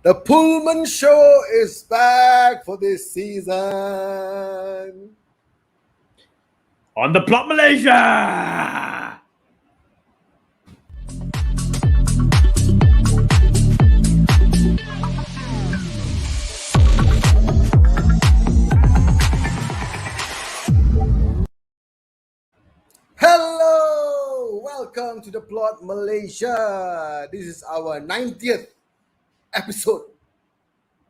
The POOLMAN show is back for this season. On the plot, Malaysia! Hello! Welcome to the plot, Malaysia. This is our 90th episode.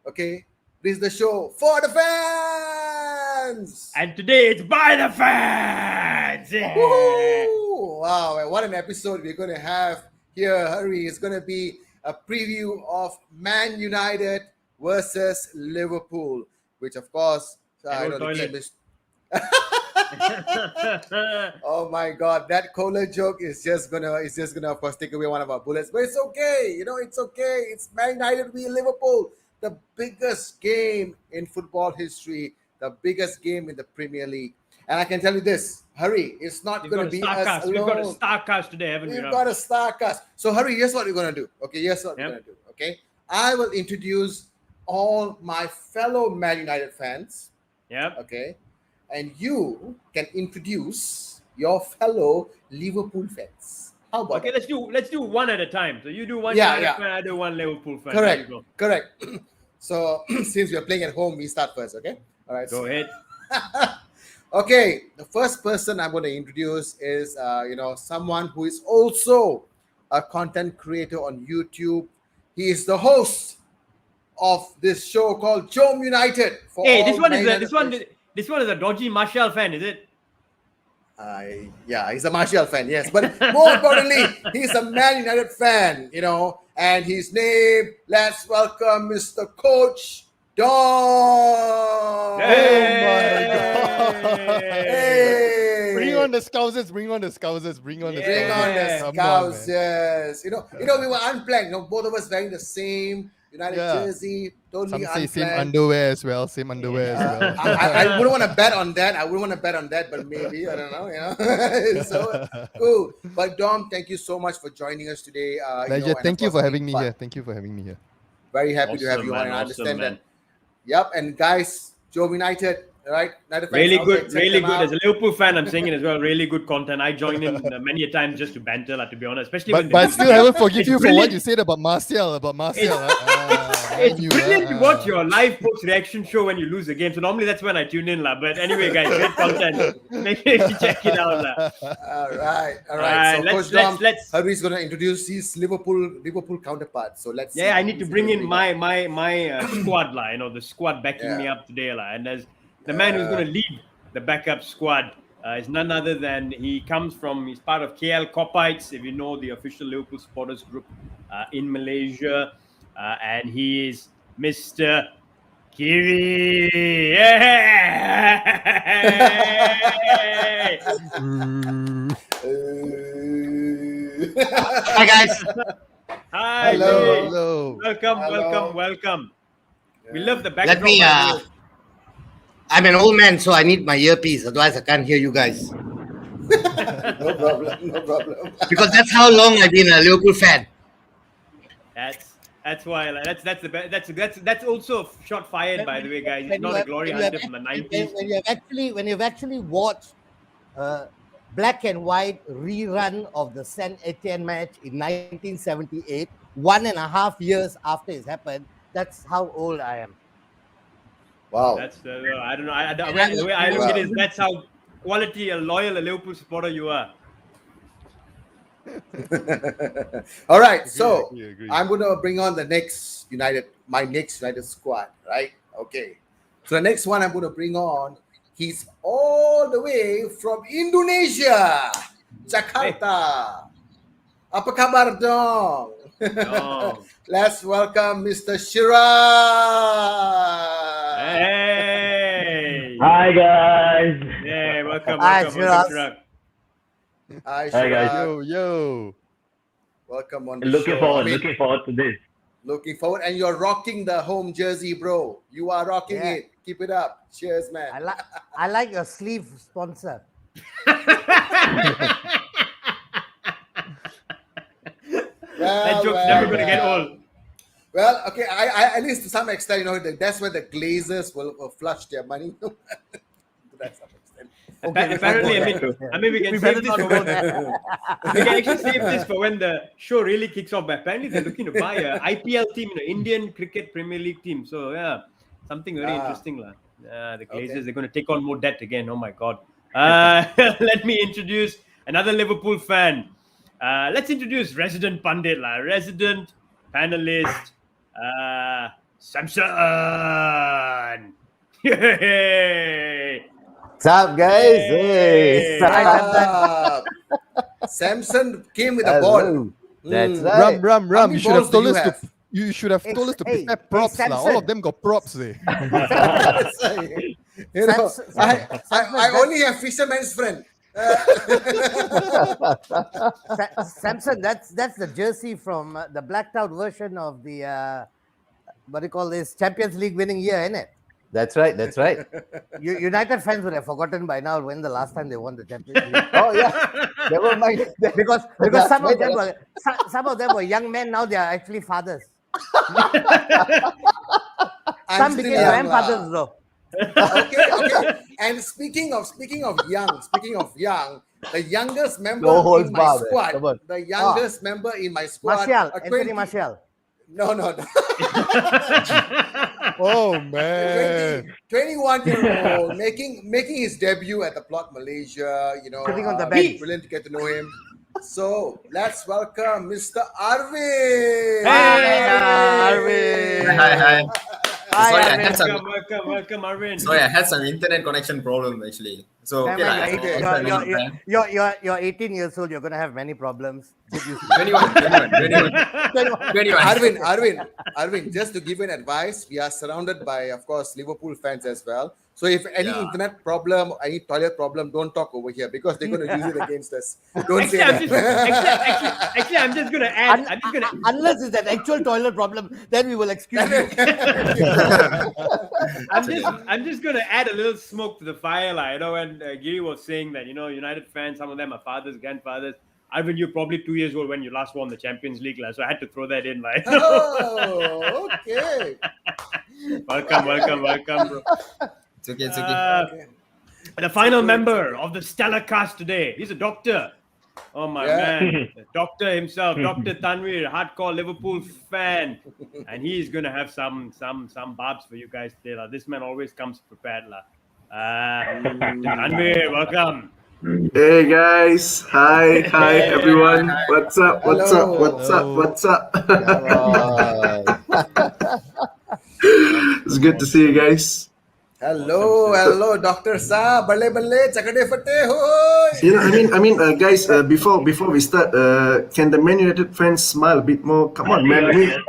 Okay? This is the show for the fans! And today it's by the fans! Yeah. Woo-hoo! Wow, and what an episode we're going to have here, Hari. It's going to be a preview of Man United versus Liverpool, which of course, I know the game is... Oh my God, that Kohler joke is just gonna of course take away one of our bullets, but it's okay. It's okay. It's Man United v Liverpool, the biggest game in football history, the biggest game in the Premier League. And I can tell you this, Hari, it's not going to be us alone. We've got a star cast today, haven't we? We've got a star cast. So Hari, here's what we're going to do. Okay, here's what we're going to do. Okay, I will introduce all my fellow Man United fans. Yep. Okay. And you can introduce your fellow Liverpool fans. How about okay, that? let's do one at a time. So you do one United fan, I do one Liverpool fan. Correct. So since we are playing at home, we start first, okay? All right. Go ahead. Okay, the first person I'm going to introduce is someone who is also a content creator on YouTube. He is the host of this show called Jom United. This one is a dodgy Martial fan, is it? Yeah, he's a Martial fan, yes. But more importantly, he's a Man United fan, and his name, let's welcome Mr. Coach Dom. Hey! Oh my God. Hey! Bring on the Scousers. Yes. We were unplanned. Both of us wearing the same United jersey, totally unplanned. Same underwear as well. I wouldn't want to bet on that. But maybe, I don't know. It's so cool. But Dom, thank you so much for joining us today. Pleasure. Thank you for having me here. Very happy to have you on. I understand that. Yep. And guys, Jom United, right? Really good. As a Liverpool fan, I'm saying it as well. Really good content. I join in many a times just to banter, to be honest. Especially but I still haven't forgive you for what you said about Martial. It's brilliant to watch your live post reaction show when you lose a game. So normally that's when I tune in, But anyway, guys, great content. Make sure you check it out, All right. So let's Hari's going to introduce his Liverpool counterpart. So let's. Yeah, I need to bring in my squad, the squad backing me up today, and there's the man who's going to lead the backup squad. Is none other than he's part of KL Kopites, if you know the official Liverpool Supporters Group in Malaysia. And he is Mr. Giri. Yay! Hi guys. Hi. Hello. Welcome. We love the backdrop. I'm an old man, so I need my earpiece. Otherwise, I can't hear you guys. No problem. Because that's how long I've been a Liverpool fan. That's why. That's also a shot fired, by the way, guys. It's not a glory hunter from the 90s. When you've actually watched black and white rerun of the Saint Etienne match in 1978, 1.5 years after it's happened, that's how old I am. Wow. That's I don't know. The way I look at it is that's how quality a loyal Liverpool supporter you are. All right, so agree. I'm going to bring on my next United squad, right? Okay. So the next one I'm going to bring on, he's all the way from Indonesia, Jakarta. Apa kabar, Dong? Let's welcome Mr. Shiraz. Hey. Hi, guys. Hey, welcome. Hi, Shiraz. Hi, guys. Yo. Welcome on the Looking show. Looking forward to this. Looking forward. And you're rocking the home jersey, bro. You are rocking it. Keep it up. Cheers, man. I like your sleeve sponsor. That joke's never going to get old. Well, okay. I at least to some extent, that's where the Glazers will flush their money. To that some extent. Apparently, I mean, we can save this for when we can actually save this for when the show really kicks off. But apparently, they're looking to buy a IPL team, Indian Cricket Premier League team. So yeah, something very interesting, lah. The Glazers, they're going to take on more debt again. Oh my God. Let me introduce another Liverpool fan. Let's introduce resident pundit, lah. Resident panelist, Samson. Yay! What's up, guys? Hey. Samson came with a ball. That's right. Rum. How You many should have balls told do us you to. You should have told us to Hey, prepare props. Samson. All of them got props. Eh. I only have fisherman's friend. Samson, that's the jersey from the blacked out version of the what do you call this Champions League winning year, isn't it? That's right. United fans would have forgotten by now when the last time they won the Champions League. Oh yeah. Never mind. because some of them were young men. Now they are actually fathers. I'm Some still became young, grandfathers lah. though. Okay. And speaking of young, the youngest member No holds in my barred, squad, come on. the youngest member in my squad, Martial, a Anthony Martial. No. Oh man. 21-year-old making his debut at the Plot Malaysia. Sitting on the bench. Brilliant to get to know him. So let's welcome Mr. Arvin. Arvin. Hi. Hi, Sorry, I Arvin. had some. Welcome, Arvin. Sorry, I had some internet connection problem actually. So okay, lah, You're 18 years old. You're gonna have many problems. 21. Arvin, just to give you an advice, we are surrounded by, of course, Liverpool fans as well. So if any internet problem, any toilet problem, don't talk over here because they're going to use it against us. Don't say that. Actually, I'm just gonna add. Unless it's an actual toilet problem, then we will excuse you. I'm just gonna add a little smoke to the fire, like, when Giri was saying that United fans, some of them are fathers, grandfathers. Arvin, you're probably 2 years old when you last won the Champions League, so I had to throw that in, like. Oh, okay. Welcome, bro. It's okay. The final member of the stellar cast today. He's a doctor. Oh my man, the doctor himself, Dr. Tanvir, hardcore Liverpool fan, and he's gonna have some barbs for you guys today. This man always comes prepared, Tanvir, welcome. Hey guys, hi everyone. What's up? It's good to see you guys. Hello, Dr. Sa. Bale, chakade fate hoy. I mean, guys. Before we start, can the Man United fans smile a bit more? Come on, man. Can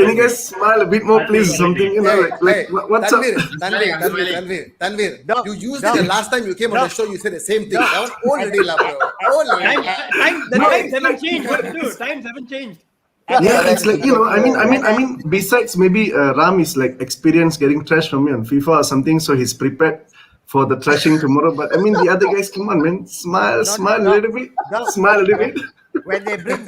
you guys smile a bit more, please? Something, what's up? Tanvir. You used it the last time you came on the show. You said the same thing. That was already, bro. The times haven't changed. What to do? Times haven't changed. Yeah, it's like, I mean, besides maybe Ram is like experienced getting trashed from me on FIFA or something, so he's prepared for the trashing tomorrow. But I mean, the other guys, come on, man, smile a little bit, smile a little bit. When they bring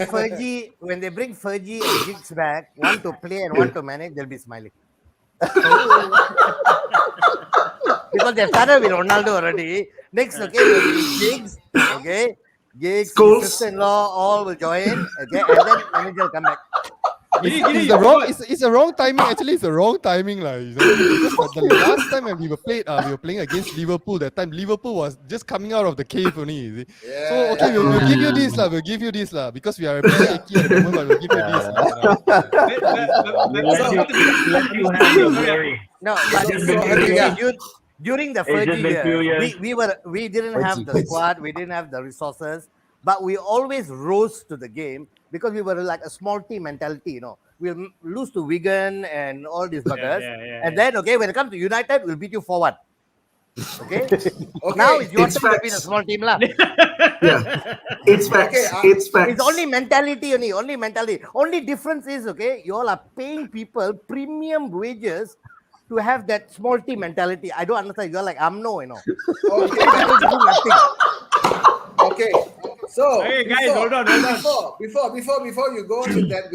Fergie and Giggs back, one to play and one to manage, they'll be smiling. Because they started with Ronaldo already. Next, will be Giggs, Giggs, his sister-in-law, all will join, and then manager will come back. It's the wrong timing. Actually, it's the wrong timing, because the last time when we were playing against Liverpool. That time Liverpool was just coming out of the cave only. You see? Yeah. So we'll give you this, We'll give you this, because we are a bit shaky at the moment. But we'll give you this. No, but during the first year, we didn't have the squad, we didn't have the resources, but we always rose to the game because we were like a small team mentality. We'll lose to Wigan and all these buggers, and then when it comes to United, we'll beat you forward. Okay. Now it's your turn to be a small team, lah. Yeah, it's facts. It's facts. It's only mentality, only mentality. Only difference is you all are paying people premium wages to have that small team mentality. I don't understand. You're like, I'm no, Okay. So, Hey guys, hold on. before you go with that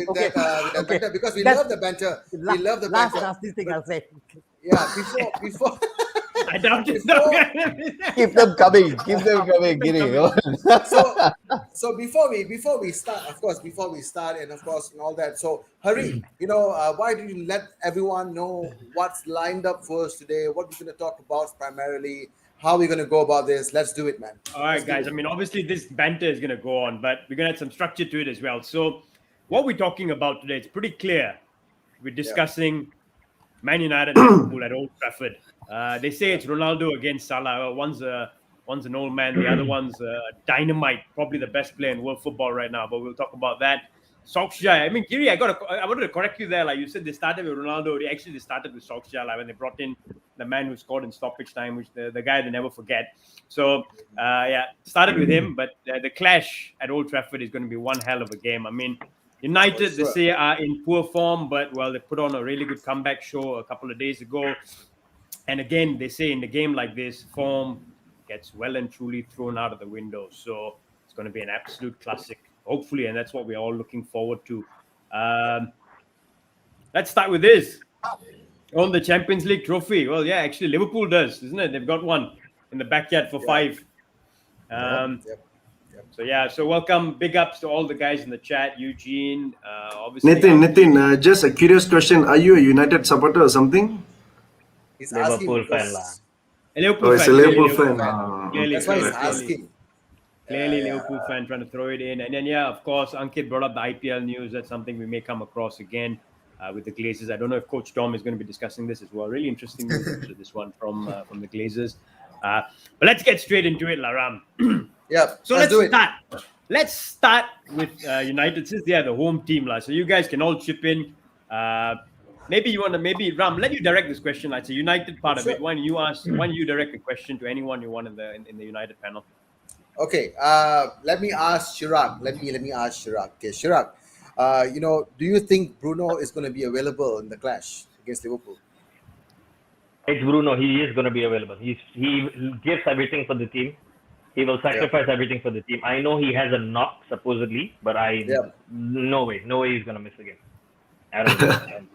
banter, because we love the banter. We love the last banter. nasty thing I'll say. Yeah, before I doubt it. Keep them coming. Keep them coming, Giri. so before we start, of course, and of course and all that. So Hari, why do you let everyone know what's lined up for us today? What we're going to talk about primarily? How we're going to go about this? Let's do it, man. All right, guys. I mean, obviously this banter is going to go on, but we're going to add some structure to it as well. So what we're talking about today, it's pretty clear. We're discussing Man United Liverpool at Old Trafford. They say it's Ronaldo against Salah. One's an old man, the other one's dynamite, probably the best player in world football right now. But we'll talk about that. Solskjaer. I mean, Giri, I wanted to correct you there. Like you said, they started with Ronaldo. They started with Solskjaer. Like when they brought in the man who scored in stoppage time, which the guy they never forget. So started with him. But the clash at Old Trafford is going to be one hell of a game. I mean, United, they say, are in poor form, but they put on a really good comeback show a couple of days ago. And again, they say in a game like this, form gets well and truly thrown out of the window. So it's going to be an absolute classic, hopefully, and that's what we're all looking forward to. Let's start with this. On the Champions League trophy. Well, yeah, actually, Liverpool does, isn't it? They've got one in the backyard for 5. So welcome. Big ups to all the guys in the chat. Eugene, obviously. Nitin, just a curious question. Are you a United supporter or something? He's Liverpool fan lah. Liverpool It's fan. a Liverpool fan. That's why he's asking. Clearly, Liverpool fan trying to throw it in. And then, of course, Ankit brought up the IPL news. That's something we may come across again with the Glazers. I don't know if Coach Dom is going to be discussing this as well. Really interesting news, this one from the Glazers. But let's get straight into it, Laram. So let's start. Let's start with United, since they are the home team. So you guys can all chip in. Maybe Ram, let you direct this question. It's a United part of it. Why don't you direct a question to anyone you want in the United panel? Okay, let me ask Chirag. Let me ask Chirag. Okay, Chirag, do you think Bruno is going to be available in the clash against Liverpool? It's Bruno. He is going to be available. He gives everything for the team. He will sacrifice everything for the team. I know he has a knock supposedly, but no way he's going to miss the game. I don't know.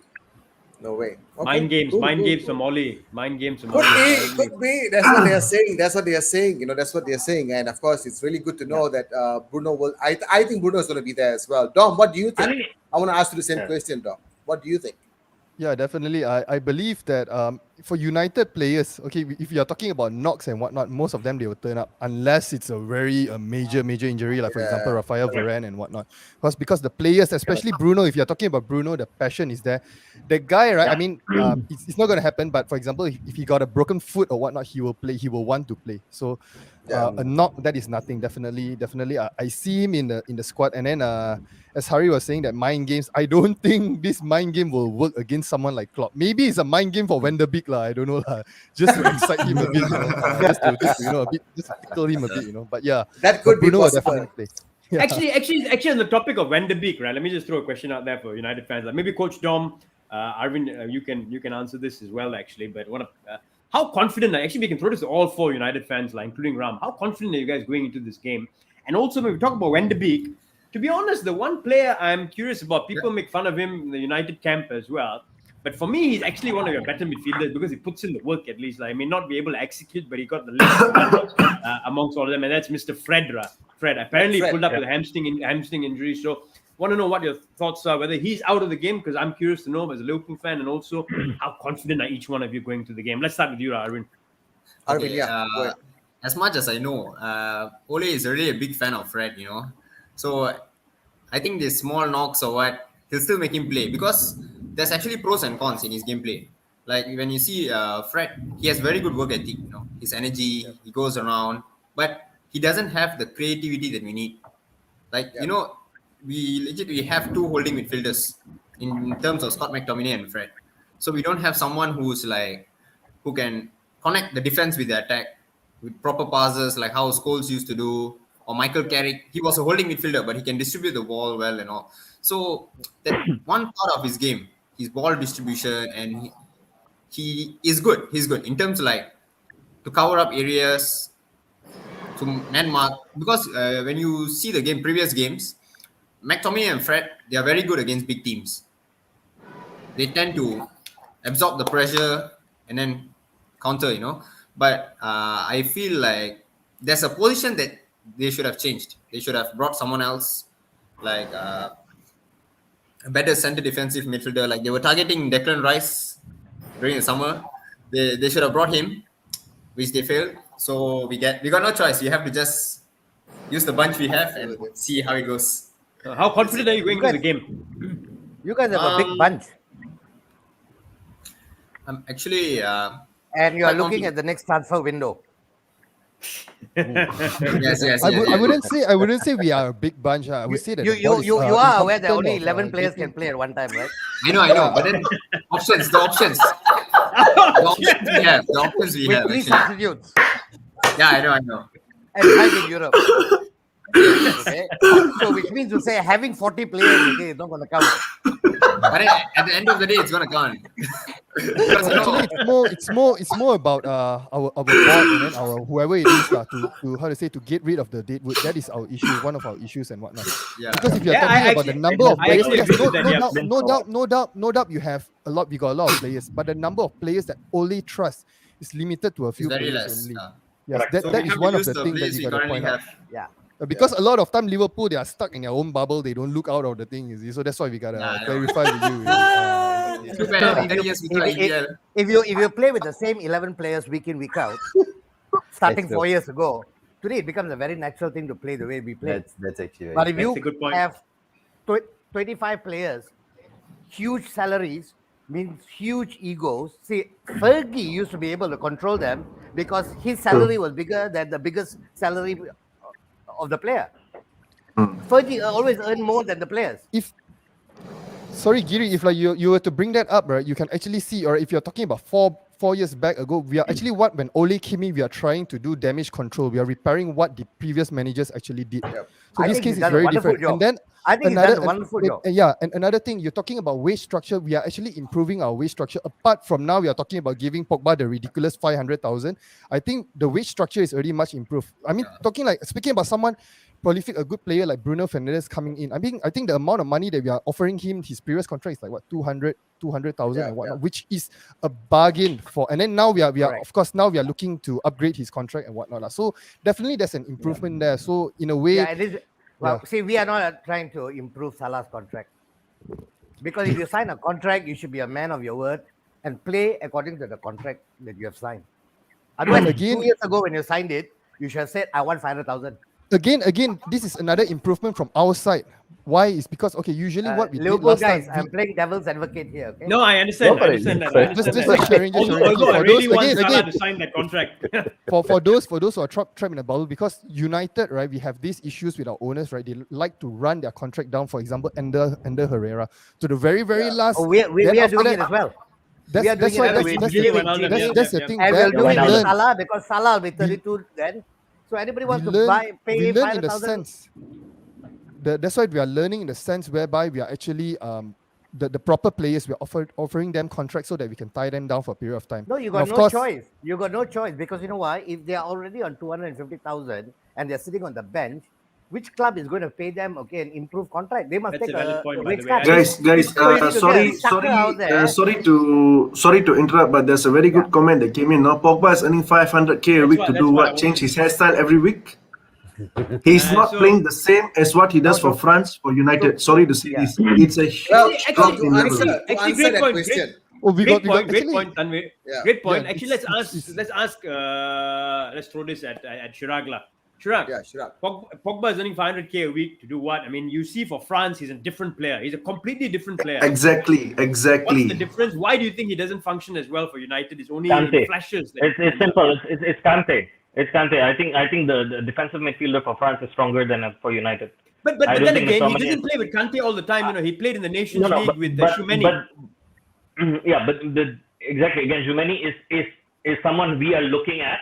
No way. Okay. Mind games from Oli. Could be. That's what they are saying. That's what they are saying. And of course, it's really good to know that Bruno will. I think Bruno is going to be there as well. Dom, what do you think? I want to ask you the same question, Dom. What do you think? Yeah, definitely. I believe that for United players, okay, if you're talking about knocks and whatnot, most of them, they will turn up unless it's a very major injury, like for example, Rafael Varane and whatnot. Because the players, especially Bruno, if you're talking about Bruno, the passion is there. The guy, right? I mean, it's not going to happen. But for example, if he got a broken foot or whatnot, he will play. He will want to play. So a knock, that is nothing. Definitely. I see him in the squad. And then as Hari was saying, that mind games, I don't think this mind game will work against someone like Klopp. Maybe it's a mind game for Van der Beek, I don't know, just to excite him a bit, just to tickle him a bit, But yeah, that could be Bruno possible. Definitely. Yeah. Actually, on the topic of Van der Beek, right? Let me just throw a question out there for United fans. Like maybe Coach Dom, Arvind, you can answer this as well, actually. But how confident? Actually, we can throw this to all 4 United fans, including Ram. How confident are you guys going into this game? And also, when we talk about Van der Beek, to be honest, the one player I'm curious about, people make fun of him in the United camp as well. But for me, he's actually one of your better midfielders because he puts in the work at least. He may not be able to execute, but he got the legs amongst all of them. And that's Mr. Fred. Fred apparently pulled up with a hamstring injury. So want to know what your thoughts are, whether he's out of the game, because I'm curious to know as a Liverpool fan, and also how confident are each one of you going to the game. Let's start with you, Arvind. Okay, as much as I know, Ole is really a big fan of Fred, So I think the small knocks or what, he'll still make him play because there's actually pros and cons in his gameplay. Like when you see Fred, he has very good work ethic, his energy, he goes around, but he doesn't have the creativity that we need. We have 2 holding midfielders in terms of Scott McTominay and Fred. So we don't have someone who can connect the defense with the attack with proper passes like how Scholes used to do, or Michael Carrick. He was a holding midfielder, but he can distribute the ball well and all. So that one part of his game, his ball distribution, and he is good. He's good in terms of to cover up areas. to man mark, because when you see the previous games, McTominay and Fred, they are very good against big teams. They tend to absorb the pressure and then counter, But I feel like there's a position that they should have changed. They should have brought someone else, like a better center defensive midfielder. Like they were targeting Declan Rice during the summer. They should have brought him, which they failed. So we got no choice. We have to just use the bunch we have and see how it goes. How confident are you going into the game? You guys have a big bunch. I'm actually. And you are looking at the next transfer window. Yes. I wouldn't say we are a big bunch. I would say that You are aware that only 11 players can play at one time, right? I know. But then the options. The options we have. With 3 substitutes. Yeah, I know. And 5 in Europe. Okay. So which means to say having 40 players, okay, is not going to count. But at the end of the day, it's going to count. Actually, it's more about our board and then our whoever it is to get rid of the deadwood. That is our issue, one of our issues and whatnot. Yeah. Because if you're talking about the number of players, no doubt you have a lot. We got a lot of players, but the number of players that Ole trust is limited to a few very players less. only. Yes, that is one of the things that you got to point out. Yeah. Because a lot of time Liverpool, they are stuck in their own bubble. They don't look out of the thing, you see. So that's why we gotta clarify with you. Too bad. 10 years without EPL. If you play with the same 11 players week in, week out, starting 4 years ago, today it becomes a very natural thing to play the way we play. That's actually But if you a good point. have 25 players, huge salaries means huge egos. See, Fergie used to be able to control them because his salary was bigger than the biggest salary of the player. Fergie always earned more than the players. Sorry, Giri, if like you were to bring that up, right, you can actually see, or if you're talking about four years back ago, we are actually when Ole came in, we are trying to do damage control. We are repairing what the previous managers actually did. Yep. So this case is very different. Job. And then I think he's done a wonderful job. Yeah, and another thing, you're talking about wage structure. We are actually improving our wage structure. Apart from now, we are talking about giving Pogba the ridiculous 500,000. I think the wage structure is already much improved. I mean, speaking about someone prolific, a good player like Bruno Fernandes coming in. I think the amount of money that we are offering him, his previous contract is like what 200,000 and whatnot, which is a bargain for. And then now we are of course now we are looking to upgrade his contract and whatnot. So definitely there's an improvement there. So in a way, see, we are not trying to improve Salah's contract, because if you sign a contract, you should be a man of your word and play according to the contract that you have signed. Otherwise, 2 years ago when you signed it, you should have said, "I want 500,000." Again, this is another improvement from our side. Why? Is because usually what we Liverpool did last guys, time. I'm playing devil's advocate here. Okay? No, I understand. Just sharing. Although I really want Salah to sign that contract. for those who are trapped in a bubble, because United, right, we have these issues with our owners, right? They like to run their contract down. For example, Ender Herrera to the very last. We are doing it as well. That's the thing. And we'll do it with Salah, because Salah will be 32 then. So anybody wants to pay 500,000. That's why we are learning in the sense whereby we are actually the proper players, we are offering them contracts so that we can tie them down for a period of time. No, you got no choice. You got no choice, because you know why? If they are already on 250,000 and they're sitting on the bench, which club is going to pay them an improved contract? They must take a wage cut. Guys, sorry to interrupt, but there's a very good comment that came in. Now Pogba is earning 500k a week to do what? Change his hairstyle every week. He's not playing the same as what he does for France, for United. Sorry to say this. It's a huge drop in level. Answer that question. Great point, Tanvir. Great point. Actually, let's throw this at Chirag. Chirag. Pogba is earning 500k a week to do what? I mean, you see, for France, he's a different player. He's a completely different player. Exactly. What's the difference? Why do you think he doesn't function as well for United? It's only in flashes. It's simple. It's Kante. It's Kante. I think the defensive midfielder for France is stronger than for United. But then again, he didn't play with Kante all the time. He played in the Nations League with Tchouaméni. Exactly. Again, Tchouaméni is someone we are looking at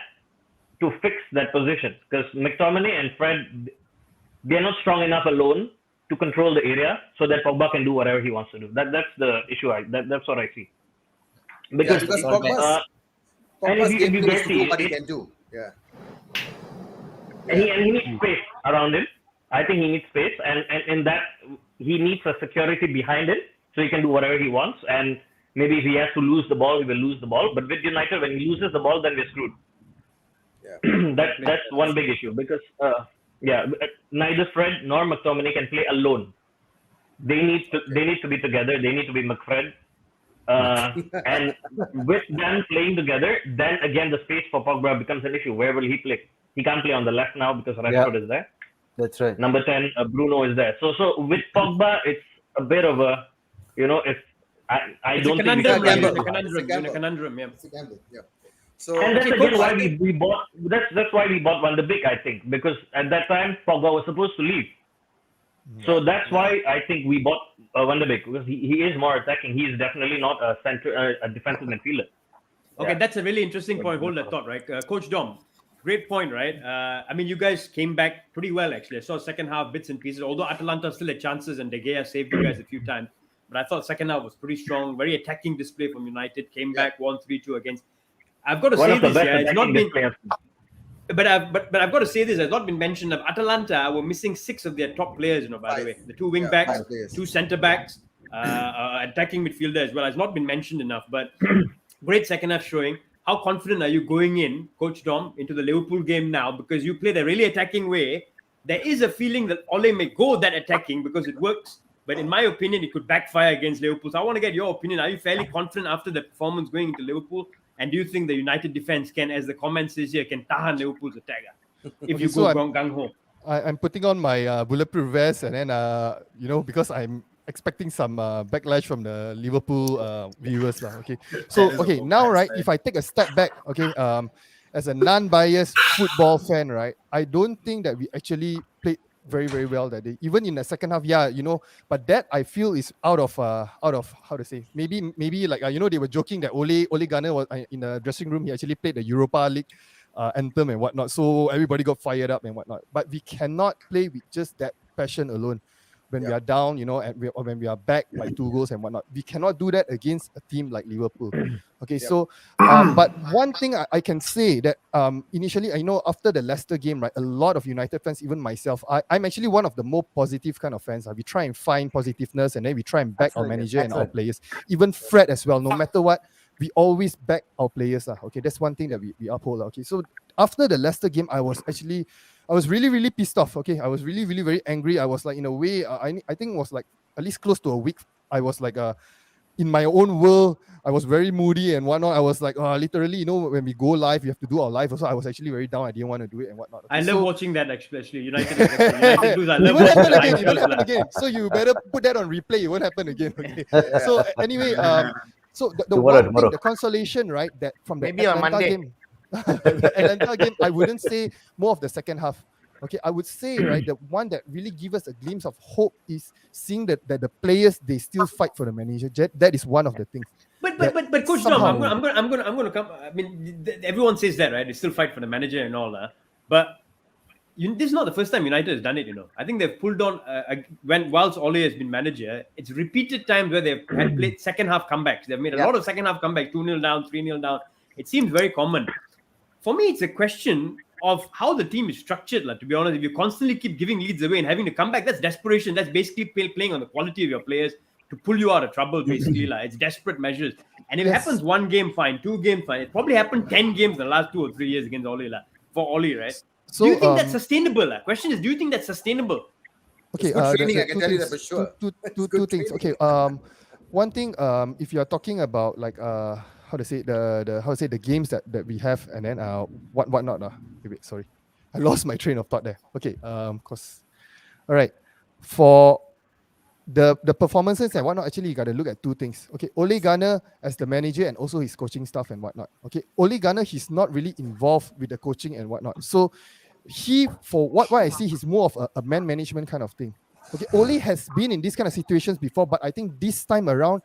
to fix that position, because McTominay and Fred, they're not strong enough alone to control the area so that Pogba can do whatever he wants to do. That's the issue. That's what I see. Because Pogba's and if you game don't is to see do what he can do. Yeah. He needs space around him. I think he needs space, and in that he needs a security behind him so he can do whatever he wants. And maybe if he has to lose the ball, he will lose the ball. But with United, when he loses the ball, then we're screwed. Yeah. That's one big issue because neither Fred nor McTominay can play alone. They need to be together. They need to be McFred. And with them playing together, then again the space for Pogba becomes an issue. Where will he play? He can't play on the left now because Rashford is there. That's right. Number 10, Bruno is there. So with Pogba, it's a bit of a, if I don't think we can play It's a conundrum. Yeah. It's a gamble. Yeah. So and that's again why we bought. That's why we bought Van de Beek, I think, because at that time Pogba was supposed to leave. So that's why I think we bought Van de Beek, because he is more attacking. He is definitely not a defensive midfielder. Okay, that's a really interesting point. Hold that thought, right? Coach Dom, great point, right? I mean, you guys came back pretty well, actually. I saw second half bits and pieces, although Atalanta still had chances and De Gea saved you guys a few times. But I thought second half was pretty strong, very attacking display from United. Came back 1-3-2 against. I've got to say this, it's not been. But I've got to say this, has not been mentioned. Of Atalanta were missing 6 of their top players, by the way. The 2 wing backs, 2 centre backs, attacking midfielder as well. Has not been mentioned enough. But great second half showing. How confident are you going in, Coach Dom, into the Liverpool game now? Because you played a really attacking way. There is a feeling that Ole may go that attacking because it works. But in my opinion, it could backfire against Liverpool. So I want to get your opinion. Are you fairly confident after the performance going into Liverpool? And do you think the United defense can, as the comment says here, can tahan Liverpool's attack? If you go gung-ho. I'm putting on my bulletproof vest, and then, because I'm expecting some backlash from the Liverpool viewers. Okay. So, okay, now, right, if I take a step back, okay, as a non-biased football fan, right, I don't think that we actually played very, very well that day. Even in the second half, but that I feel is out of how to say, maybe like they were joking that Ole Gunnar was in the dressing room. He actually played the Europa League anthem and whatnot, so everybody got fired up and whatnot. But we cannot play with just that passion alone. When we are down, or when we are back by 2 goals and whatnot, we cannot do that against a team like Liverpool. Okay, so but one thing I can say that initially, I know after the Leicester game, right, a lot of United fans, even myself, I'm actually one of the more positive kind of fans. We try and find positiveness, and then we try and back our manager and our players. Even Fred as well. No matter what, we always back our players. Okay, that's one thing that we uphold. Okay, so after the Leicester game, I was really, really pissed off. Okay, I was really, really very angry. I was like, in a way, I think it was like at least close to a week. I was like, in my own world. I was very moody and whatnot. I was like, literally, when we go live, we have to do our live. Also, I was actually very down. I didn't want to do it and whatnot. Okay, I love watching that, especially United lose. I love watching it won't happen again. So you better put that on replay. It won't happen again. Okay. So anyway, so the consolation, right, that from the Atlanta game. The Atlanta game, I wouldn't say more of the second half. Okay, I would say, right, the one that really gives us a glimpse of hope is seeing that the players, they still fight for the manager. That is one of the things. But Coach Dom, I'm going to come. I mean, everyone says that, right? They still fight for the manager and all that. But this is not the first time United has done it. I think they've pulled on whilst Ole has been manager. It's repeated times where they've had played second half comebacks. They've made a lot of second half comebacks, 2-0 down, 3-0 down. It seems very common. For me, it's a question of how the team is structured. To be honest, if you constantly keep giving leads away and having to come back, that's desperation. That's basically playing on the quality of your players to pull you out of trouble, basically. It's desperate measures. And if it happens 1 game, fine. 2 games, fine. It probably happened 10 games in the last 2 or 3 years against Ole, for Ole, right? So, do you think that's sustainable? Question is, do you think that's sustainable? Okay, good training, I can tell you that for sure. Two things. Okay, one thing, if you're talking about the games that we have, and then whatnot. Wait, sorry, I lost my train of thought there. Okay, all right, for the performances and whatnot, actually you got to look at 2 things. Okay, Ole Gunnar as the manager and also his coaching staff and whatnot. Okay, Ole Gunnar, he's not really involved with the coaching and whatnot. So for what I see, he's more of a man management kind of thing. Okay, Ole has been in these kind of situations before, but I think this time around,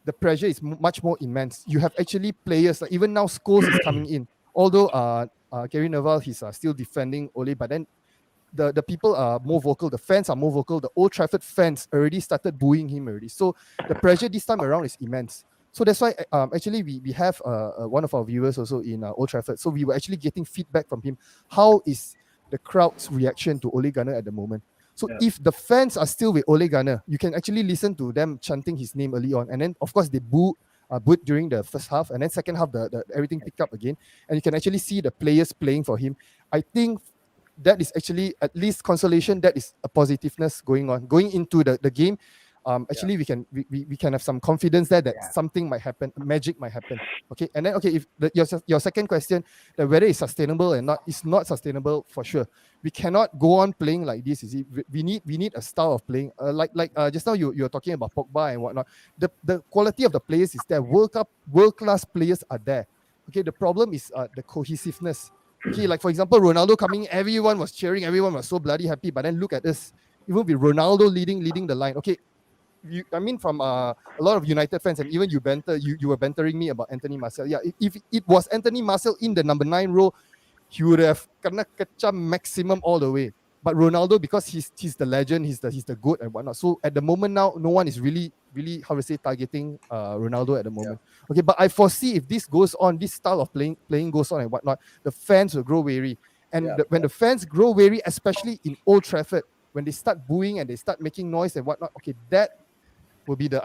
the pressure is much more immense. You have actually players, like even now Scholes is coming in. Although Gary Neville, he's still defending Ole, but then the people are more vocal, the fans are more vocal. The Old Trafford fans already started booing him already. So the pressure this time around is immense. So that's why actually we have one of our viewers also in Old Trafford. So we were actually getting feedback from him. How is the crowd's reaction to Ole Gunnar at the moment. So if the fans are still with Ole Gunnar, you can actually listen to them chanting his name early on, and then of course they booed during the first half, and then second half the everything picked up again, and you can actually see the players playing for him. I think that is actually at least consolation. That is a positiveness going into the game. Actually we can have some confidence there that something might happen, magic might happen. Okay, and then if your second question, that whether it's sustainable or not, it's not sustainable for sure. We cannot go on playing like this. You see, we need a style of playing. Like just now you're talking about Pogba and whatnot. The quality of the players is there. World class players are there. Okay, the problem is the cohesiveness. Okay, like for example, Ronaldo coming, everyone was cheering, everyone was so bloody happy. But then look at this, even with Ronaldo leading the line. Okay, from a lot of United fans, and even you were bantering me about Anthony Martial. Yeah, if it was Anthony Martial in the number 9 role, he would have kena kecam maximum all the way. But Ronaldo, because he's the legend, he's the GOAT and whatnot. So at the moment now, no one is really targeting Ronaldo at the moment. Okay, but I foresee if this goes on, this style of playing goes on and whatnot, the fans will grow weary. And when the fans grow weary, especially in Old Trafford, when they start booing and they start making noise and whatnot, okay, that will be the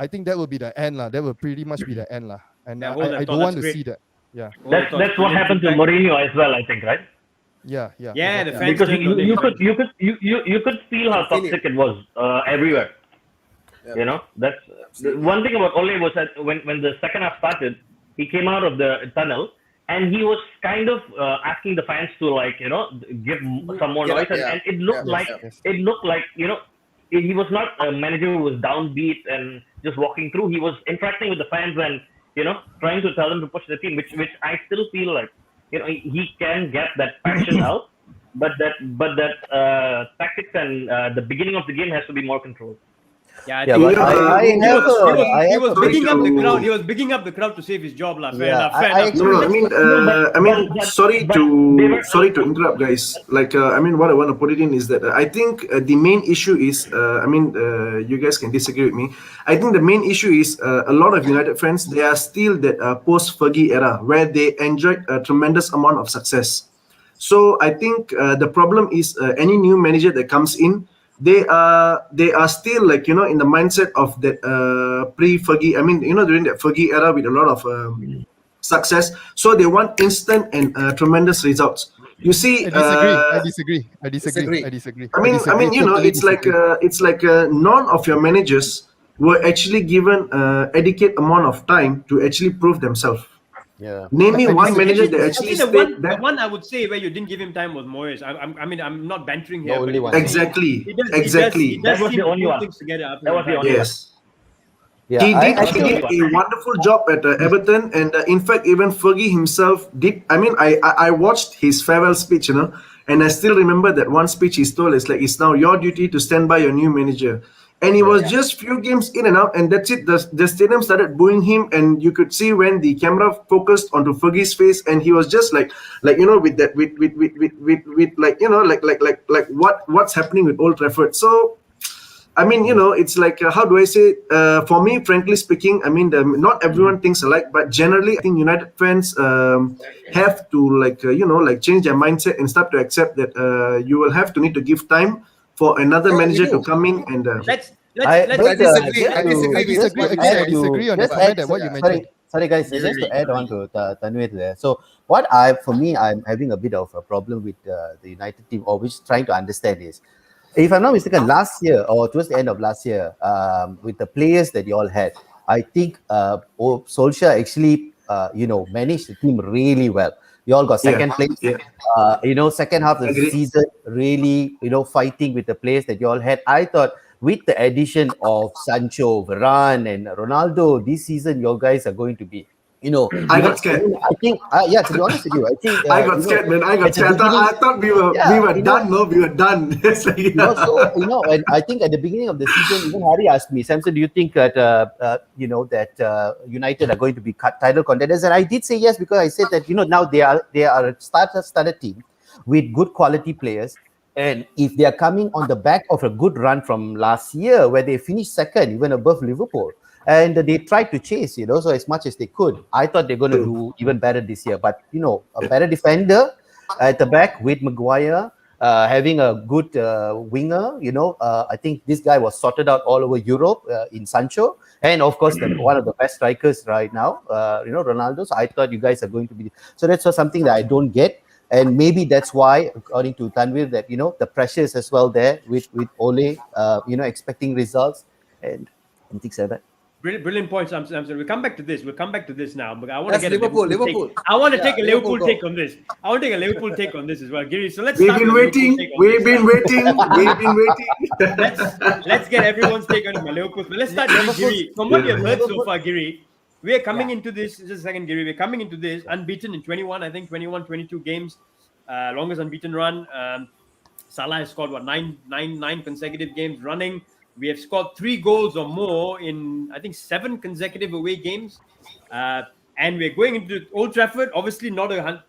end lah. That will pretty much be the end lah. And I don't want to see that. Yeah, that's what happened to Mourinho as well, I think, right? Yeah. The fans because you could feel how toxic it was everywhere. Yeah. You know, that's one thing about Ole was that when the second half started, he came out of the tunnel and he was kind of asking the fans to give some more noise, and it looked like he was not a manager who was downbeat and just walking through. He was interacting with the fans and trying to tell them to push the team, which I still feel like he can get that passion out, but that tactics and the beginning of the game has to be more controlled. Yeah, he was bigging up the crowd. He was bigging up the crowd to save his job, lah. Fair enough. Sorry to interrupt, guys. What I want to put it in is that I think the main issue is, you guys can disagree with me. I think the main issue is a lot of United fans, they are still that post-Fergie era where they enjoyed a tremendous amount of success. So I think the problem is any new manager that comes in, they are still in the mindset of that pre-Fergie. During that Fergie era with a lot of success, so they want instant and tremendous results. You see, I disagree. It's like none of your managers were actually given adequate amount of time to actually prove themselves. Yeah. Name me one manager that actually the one I would say where you didn't give him time was Moyes. I'm not bantering here. Only one. Exactly. That was the only one. That was the only one. Yeah, he did a wonderful job at Everton, and in fact, even Fergie himself did. I watched his farewell speech, and I still remember that one speech he told is it's now your duty to stand by your new manager. And it was just few games in and out, and that's it. The stadium started booing him, and you could see when the camera focused onto Fergie's face, and he was just with that, what's happening with Old Trafford. So, it's how do I say? For me, frankly speaking, not everyone thinks alike, but generally, I think United fans have to change their mindset and start to accept that you will have to need to give time for another manager to come in and. I disagree. I disagree on the comment that what you mentioned. Sorry, guys. Just to add on to Tanwir there. So, I'm having a bit of a problem with the United team, or which trying to understand is, if I'm not mistaken, last year or towards the end of last year, with the players that you all had, I think Solskjaer actually, managed the team really well. You all got second place. Yeah. Second half of the season, really, fighting with the players that you all had. I thought with the addition of Sancho, Varane, and Ronaldo, this season, your guys are going to be, I got scared. I think, to be honest with you, I think I got scared, man. I got scared. I thought we were done. No, we were done. And I think at the beginning of the season, even Hari asked me, Samson, do you think that that United are going to be title contenders? And I did say yes, because I said that now they are a started team with good quality players. And if they are coming on the back of a good run from last year, where they finished second, even above Liverpool, and they tried to chase, so as much as they could. I thought they're going to do even better this year. But, a better defender at the back with Maguire, having a good winger. I think this guy was sorted out all over Europe in Sancho, and of course one of the best strikers right now, Ronaldo. So I thought you guys are going to be. So that's something that I don't get, and maybe that's why, according to Tanvir, that the pressure is as well there with Ole, expecting results and things like that. Brilliant points, Samson. We'll come back to this. We'll come back to this now. But I want to get Liverpool. Take. I want to take a Liverpool take on this. I want to take a Liverpool take on this as well, Giri. So let's. We've been waiting. We've been waiting. Let's get everyone's take on Liverpool. Let's start with Giri. From what you've heard so far, Giri, we are coming into this. Just a second, Giri. We're coming into this unbeaten in 21, 22 games. Longest unbeaten run. Salah has scored nine consecutive games running. We have scored 3 goals or more in, I think, 7 consecutive away games. And we're going into Old Trafford. Obviously, not a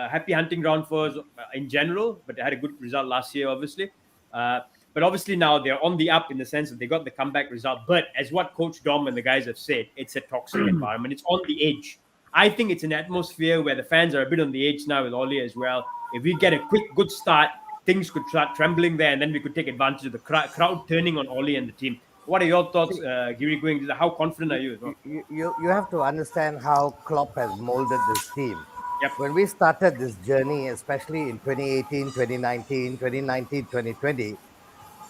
happy hunting ground for us in general, but they had a good result last year, obviously. But obviously now they're on the up in the sense that they got the comeback result. But as what Coach Dom and the guys have said, it's a toxic environment. It's on the edge. I think it's an atmosphere where the fans are a bit on the edge now with Ole as well. If we get a quick, good start, things could start trembling there, and then we could take advantage of the crowd turning on Ole and the team. What are your thoughts, Giri, going to how confident are you as well? You have to understand how Klopp has molded this team. Yep. When we started this journey, especially in 2018, 2019, 2020,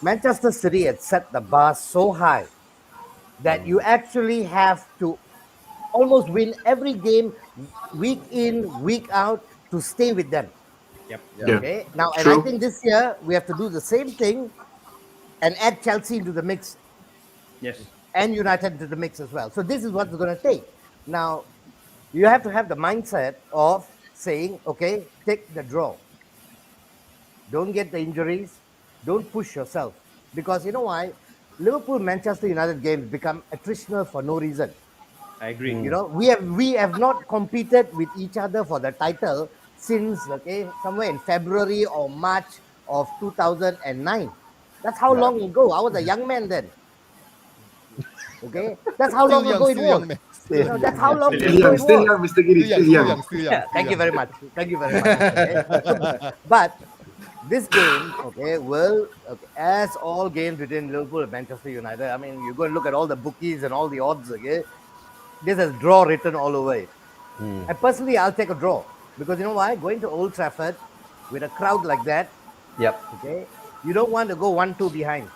Manchester City had set the bar so high that you actually have to almost win every game, week in, week out, to stay with them. Yep. Okay. Now, and I think this year we have to do the same thing and add Chelsea into the mix. Yes. And United to the mix as well. So this is what it's going to take. Now, you have to have the mindset of saying, okay, take the draw. Don't get the injuries. Don't push yourself. Because you know why? Liverpool Manchester United games become attritional for no reason. I agree. We have not competed with each other for the title since somewhere in February or March of 2009. That's how long ago. I was a young man then. Okay, that's how long ago it was. That's how long ago it was. Still young, Mr. Giri. Still young. Thank you very much. Okay? But this game, as all games between Liverpool and Manchester United, I mean, you go and look at all the bookies and all the odds, okay? There's a draw written all over it. And personally, I'll take a draw. Because you know why? Going to Old Trafford with a crowd like that, okay, you don't want to go 1-2 behind.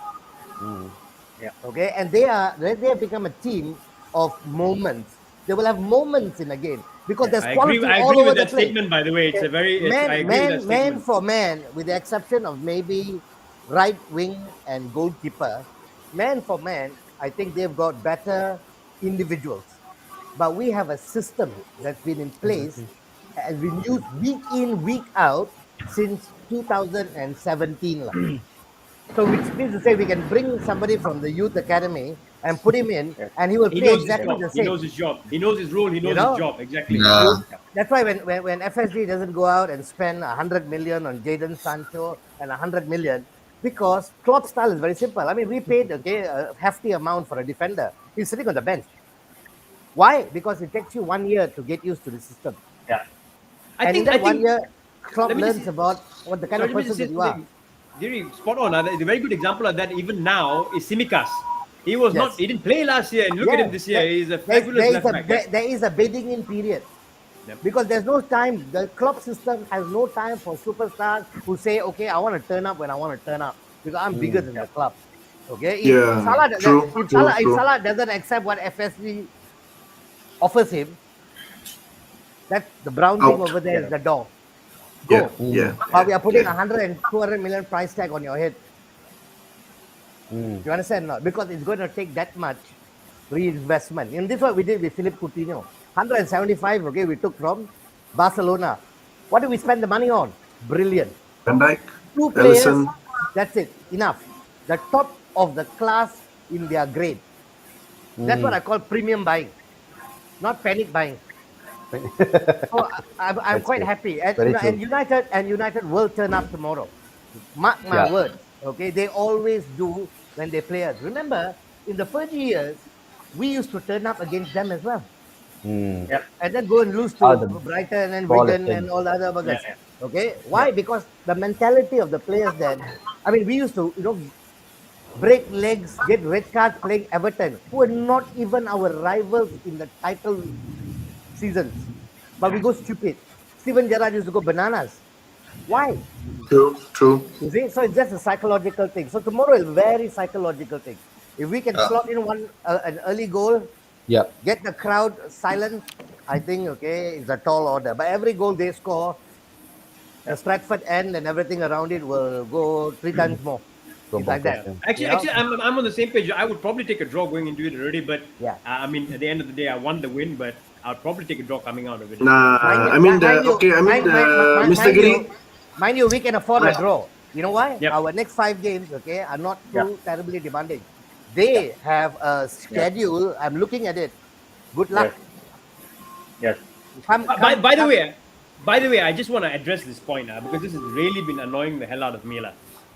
Okay, and they have become a team of moments. They will have moments in a game because there's quality all over the place. I agree with that statement, by the way. It's a very man for man, with the exception of maybe right wing and goalkeeper. Man for man, I think they've got better individuals. But we have a system that's been in place and been used week in, week out since 2017. So which means to say we can bring somebody from the youth academy and put him in and he will play exactly the same. He knows his job. He knows his role. He knows his job. Exactly. That's why when FSG doesn't go out and spend 100 million on Jadon Sancho and 100 million, because Klopp's style is very simple. I mean, we paid a hefty amount for a defender. He's sitting on the bench. Why? Because it takes you 1 year to get used to the system. I think 1 year, Klopp learns about what the kind of person that you are. Giri, spot on. The very good example of that even now is Tsimikas. He was not. He didn't play last year, and look at him this year. He's a fabulous left back. There is a bidding in period. Because there's no time. The club system has no time for superstars who say, okay, I want to turn up when I want to turn up because I'm bigger than the club. Okay? If Salah doesn't accept what FSG offers him, that the brown thing over there is the door. Go. But we are putting 100 and 200 million price tag on your head. You understand? No? Because it's going to take that much reinvestment. And this is what we did with Philippe Coutinho. 175, we took from Barcelona. What do we spend the money on? Brilliant. Van Dijk, 2 players, that's it. Enough. The top of the class in their grade. That's what I call premium buying, not panic buying. So I'm quite happy. And United will turn up tomorrow. Mark my word. Okay, they always do when they play us. Remember, in the first years, we used to turn up against them as well. and then go and lose to Brighton and Wigan and all the other buggers. Okay, why? Because the mentality of the players then. I mean, we used to, break legs, get red cards playing Everton, who are not even our rivals in the title seasons. But we go stupid. Steven Gerrard used to go bananas. Why? True. You see, so it's just a psychological thing. So tomorrow is very psychological thing. If we can slot in an early goal, get the crowd silent, I think it's a tall order. But every goal they score, the Stratford end and everything around it will go 3 times more. It's like that. Actually, I'm on the same page. I would probably take a draw going into it already, but I mean, at the end of the day, I won the win, but I'll probably take a draw coming out of it. Mr. Giri. Mind you, we can afford a draw. You know why? Our next 5 games, are not too terribly demanding. They have a schedule. I'm looking at it. Good luck. Yes. By the way, I just want to address this point because this has really been annoying the hell out of me.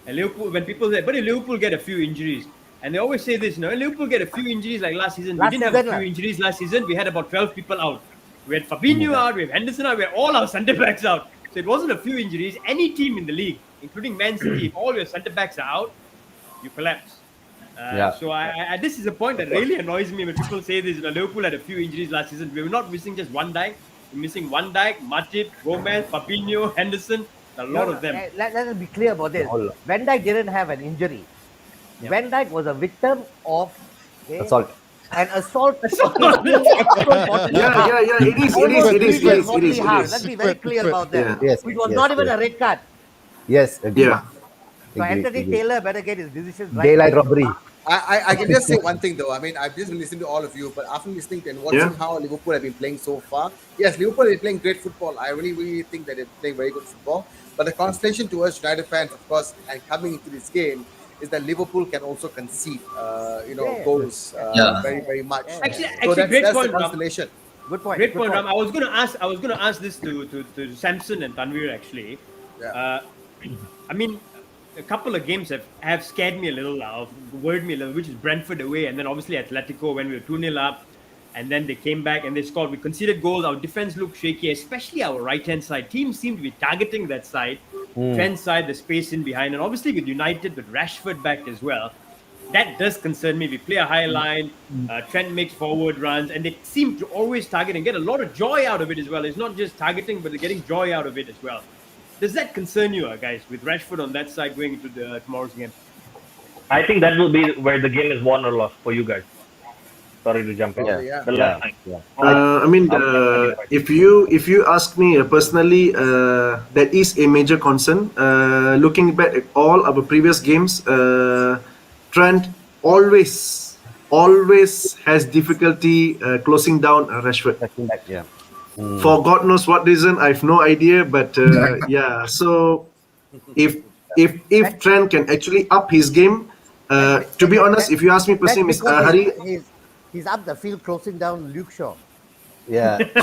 And Liverpool, when people say, but if Liverpool get a few injuries, and they always say this, Liverpool get a few injuries like last season. We didn't have a few injuries last season. We had about 12 people out. We had Fabinho out, we have Henderson out, we had all our centre backs out. So it wasn't a few injuries. Any team in the league, including Man City, if all your centre backs are out, you collapse. So this is a point that really annoys me when people say this. Liverpool had a few injuries last season. We were not missing just Van Dijk. We're missing Van Dijk, Matip, Gomez, Fabinho, Henderson. A lot of them. Let us be clear about this. Van Dijk didn't have an injury. Van Dijk was a victim of assault. An assault. It is. Let's be very clear about that. Yes, Which was not even a red card. Yes. So Anthony Taylor better get his decisions right. Daylight robbery. I can just say one thing though. I mean, I've just been listening to all of you, but after listening and watching how Liverpool have been playing so far, yes, Liverpool is playing great football. I really think that they're playing very good football. But the constellation towards United fans, of course, and coming into this game is that Liverpool can also concede, goals very, very much. Actually, so that's great the point, constellation. Good point. Great point, Ram. I was going to ask this to Samson and Tanvir actually. I mean, a couple of games have scared me a little, worried me a little, which is Brentford away, and then obviously Atletico when we were 2-0 up, and then they came back and they scored. We conceded goals. Our defense looked shaky, especially our right-hand side. Teams seem to be targeting that side, Trent side, the space in behind, and obviously with United, with Rashford back as well. That does concern me. We play a high line, Trent makes forward runs, and they seem to always target and get a lot of joy out of it as well. It's not just targeting, but they're getting joy out of it as well. Does that concern you, guys, with Rashford on that side going into tomorrow's game? I think that will be where the game is won or lost for you guys. Sorry to jump in. The last time. If you ask me personally, that is a major concern. Looking back at all our previous games, Trent always has difficulty closing down Rashford. For God knows what reason, I have no idea. But so if Trent can actually up his game, to be honest, if you ask me personally, Mr. Hari, he's up the field closing down Luke Shaw. Yeah. He's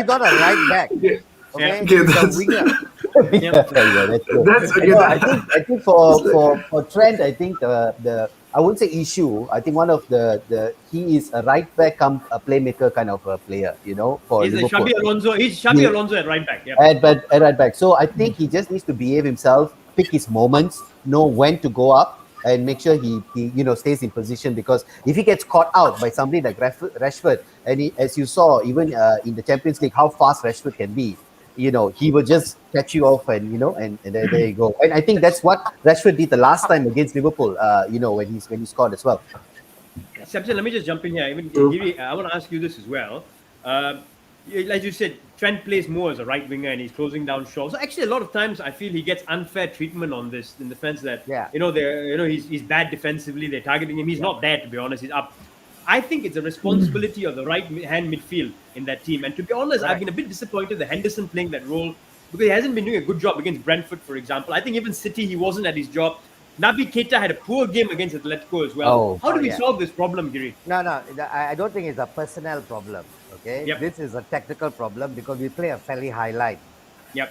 not a right back. Okay, he's a winger. That's I think for Trent, I think the I wouldn't say issue. I think one of the he is a right back come a playmaker kind of a player, for he's Liverpool. He's Xabi Alonso at right back. At right back. So I think he just needs to behave himself, pick his moments, know when to go up, and make sure he stays in position, because if he gets caught out by somebody like Rashford, and as you saw even in the Champions League how fast Rashford can be, he will just catch you off and and there you go. And I think that's what Rashford did the last time against Liverpool, when he scored as well. Samson, let me just jump in here. Giri, I want to ask you this as well. Like you said, Trent plays more as a right winger and he's closing down Shaw. So actually, a lot of times I feel he gets unfair treatment on this, in the sense that he's bad defensively. They're targeting him. He's not there, to be honest. He's up. I think it's a responsibility of the right-hand midfield in that team. And to be honest, I've been a bit disappointed that Henderson playing that role, because he hasn't been doing a good job against Brentford, for example. I think even City, he wasn't at his job. Naby Keita had a poor game against Atletico as well. How do we solve this problem, Giri? No, I don't think it's a personnel problem. Okay, This is a technical problem because we play a fairly high line.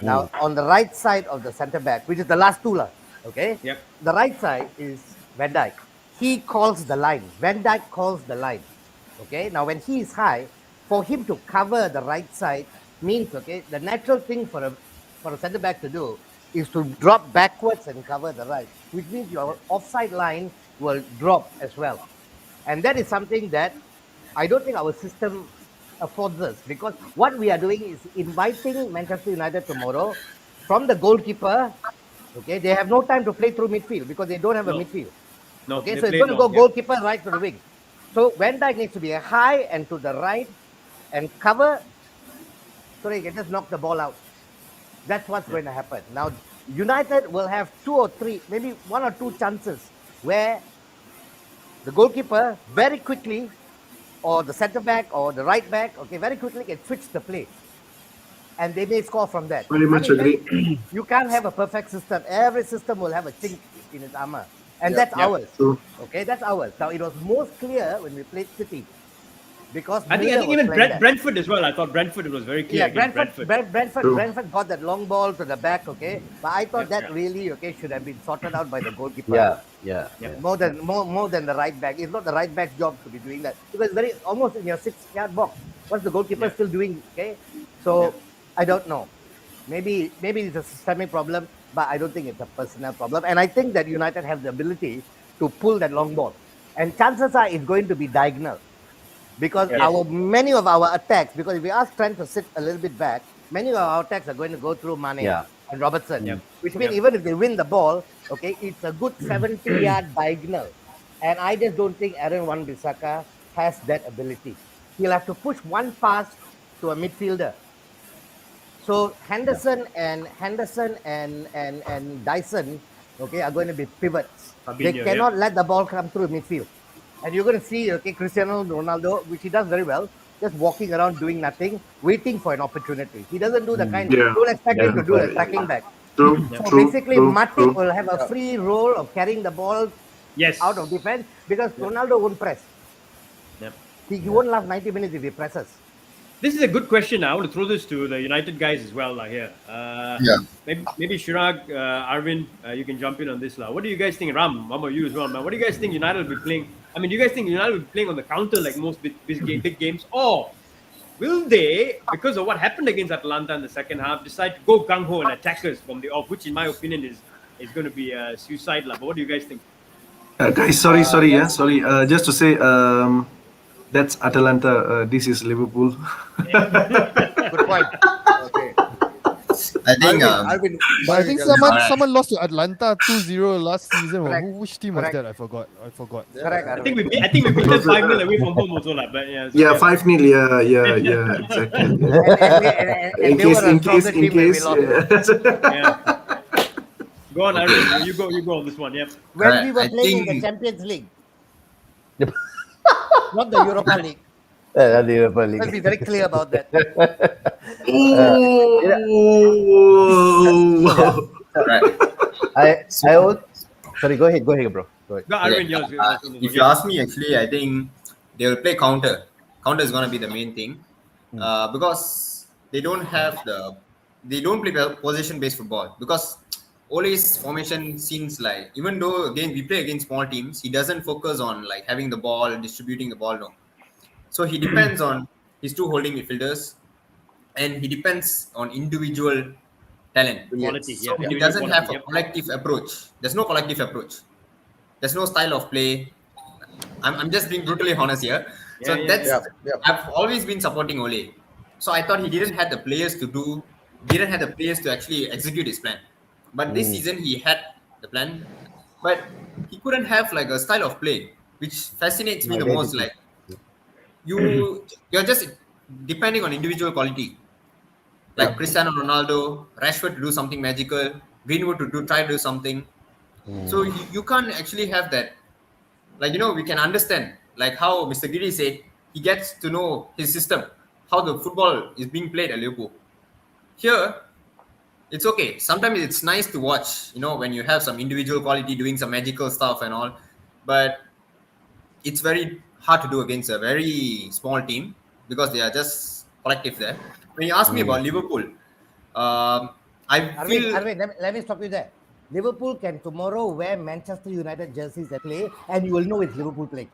Now, on the right side of the centre back, which is the last two, okay? The right side is Van Dijk. he calls the line. Van Dijk calls the line. Okay, now when he is high, for him to cover the right side means, okay, the natural thing for a centre back to do is to drop backwards and cover the right, which means your offside line will drop as well. And that is something that I don't think our system affords us, because what we are doing is inviting Manchester United tomorrow from the goalkeeper. Okay, they have no time to play through midfield because they don't have a midfield. No, Okay, they so it's play going to long, go goalkeeper right to the wing. So Van Dijk needs to be high and to the right and cover so they can just knock the ball out. That's what's going to happen. Now, United will have 2 or 3, maybe 1 or 2 chances where the goalkeeper very quickly, or the centre back or the right back, okay, very quickly can switch the play. And they may score from that. Very much agree. You can't have a perfect system. Every system will have a chink in its armor. And that's ours. True. Okay, that's ours. Now, it was most clear when we played City. Because I think even Brentford as well. I thought Brentford was very clear. Yeah, Brentford Brentford got that long ball to the back, okay. But I thought that really, okay, should have been sorted out by the goalkeeper. Yeah. More than the right back. It's not the right back's job to be doing that, because very almost in your 6-yard box. What's the goalkeeper still doing? Okay, so I don't know. Maybe it's a systemic problem, but I don't think it's a personnel problem. And I think that United have the ability to pull that long ball, and chances are it's going to be diagonal. Because many of our attacks, because if we ask Trent to sit a little bit back, many of our attacks are going to go through Mane and Robertson. Which means even if they win the ball, okay, it's a good 70-yard diagonal. And I just don't think Aaron Wan-Bissaka has that ability. He'll have to push one pass to a midfielder. So Henderson and Dyson, okay, are going to be pivots. They cannot let the ball come through midfield. And you're going to see, okay, Cristiano Ronaldo, which he does very well, just walking around doing nothing, waiting for an opportunity. He doesn't do the kind. Don't expect him to do a tracking back. So basically, Matip will have a free role of carrying the ball out of defense, because Ronaldo won't press. He won't last 90 minutes if he presses. This is a good question. I want to throw this to the United guys as well here. Maybe Chirag, Arvind, you can jump in on this. What do you guys think? Ram, how about you as well, man? What do you guys think United will be playing? I mean, do you guys think United will be playing on the counter like most big games? Or will they, because of what happened against Atalanta in the second half, decide to go gung-ho and attack us from the off, which in my opinion is going to be a suicide. But what do you guys think? Guys, sorry. Just to say, that's Atalanta. This is Liverpool. Good point. Okay. I think. I think someone lost to Atlanta 2-0 last season. Which team was that? I forgot. Correct. I think we beat them 5-0 away from home also, but yeah, 5-0. Yeah, exactly. In case. Go on, Aaron. You go on this one. Yeah. When we were playing in the Champions League, not the Europa League. The Europa League. Let's be very clear about that. Sorry, go ahead, bro. Go ahead. No, Arvind, if you ask me, actually, I think they will play counter. Counter is going to be the main thing, because they don't play possession-based football. Because Ole's formation seems like, even though again we play against small teams, he doesn't focus on like having the ball, distributing the ball. No. So he depends on his 2 holding midfielders, and he depends on individual talent. Quality, so he doesn't have a collective approach. There's no collective approach. There's no style of play. I'm just being brutally honest here. I've always been supporting Ole. So I thought he didn't have the players to actually execute his plan. But this season he had the plan, but he couldn't have like a style of play, which fascinates me the most. Like you're just depending on individual quality, like Cristiano Ronaldo, Rashford to do something magical, Greenwood to try to do something. So you can't actually have that. Like, we can understand like how Mr. Giri said he gets to know his system, how the football is being played at Liverpool. Here, it's okay. Sometimes it's nice to watch, when you have some individual quality doing some magical stuff and all. But it's very hard to do against a very small team because they are just collective there. When you ask me about Liverpool, I feel... Arvind, let me stop you there. Liverpool can tomorrow wear Manchester United jerseys and play, and you will know it's Liverpool playing.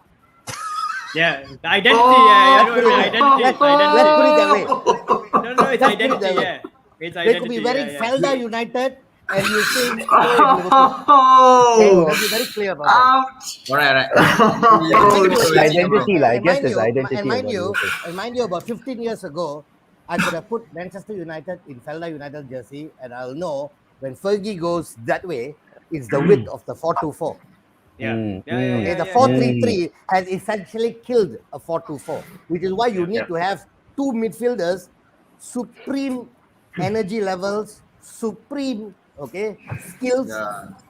Yeah, the identity. Yeah, I know. Identity. It's identity. Let's put it that way. No, it's Let's put it identity. that way. Yeah, it's They identity. could be wearing yeah. Felda United, and you think, oh, it's Liverpool. Okay, let's be very clear about that. Ouch. All right. Identity, I guess there's identity. And mind about you, about 15 years ago, I could have put Manchester United in Felda United jersey, and I'll know when Fergie goes that way, it's the width of the 4-2-4. Yeah. Okay, the 4-3-3 has essentially killed a 4-2-4, which is why you need to have two midfielders, supreme energy levels, supreme skills,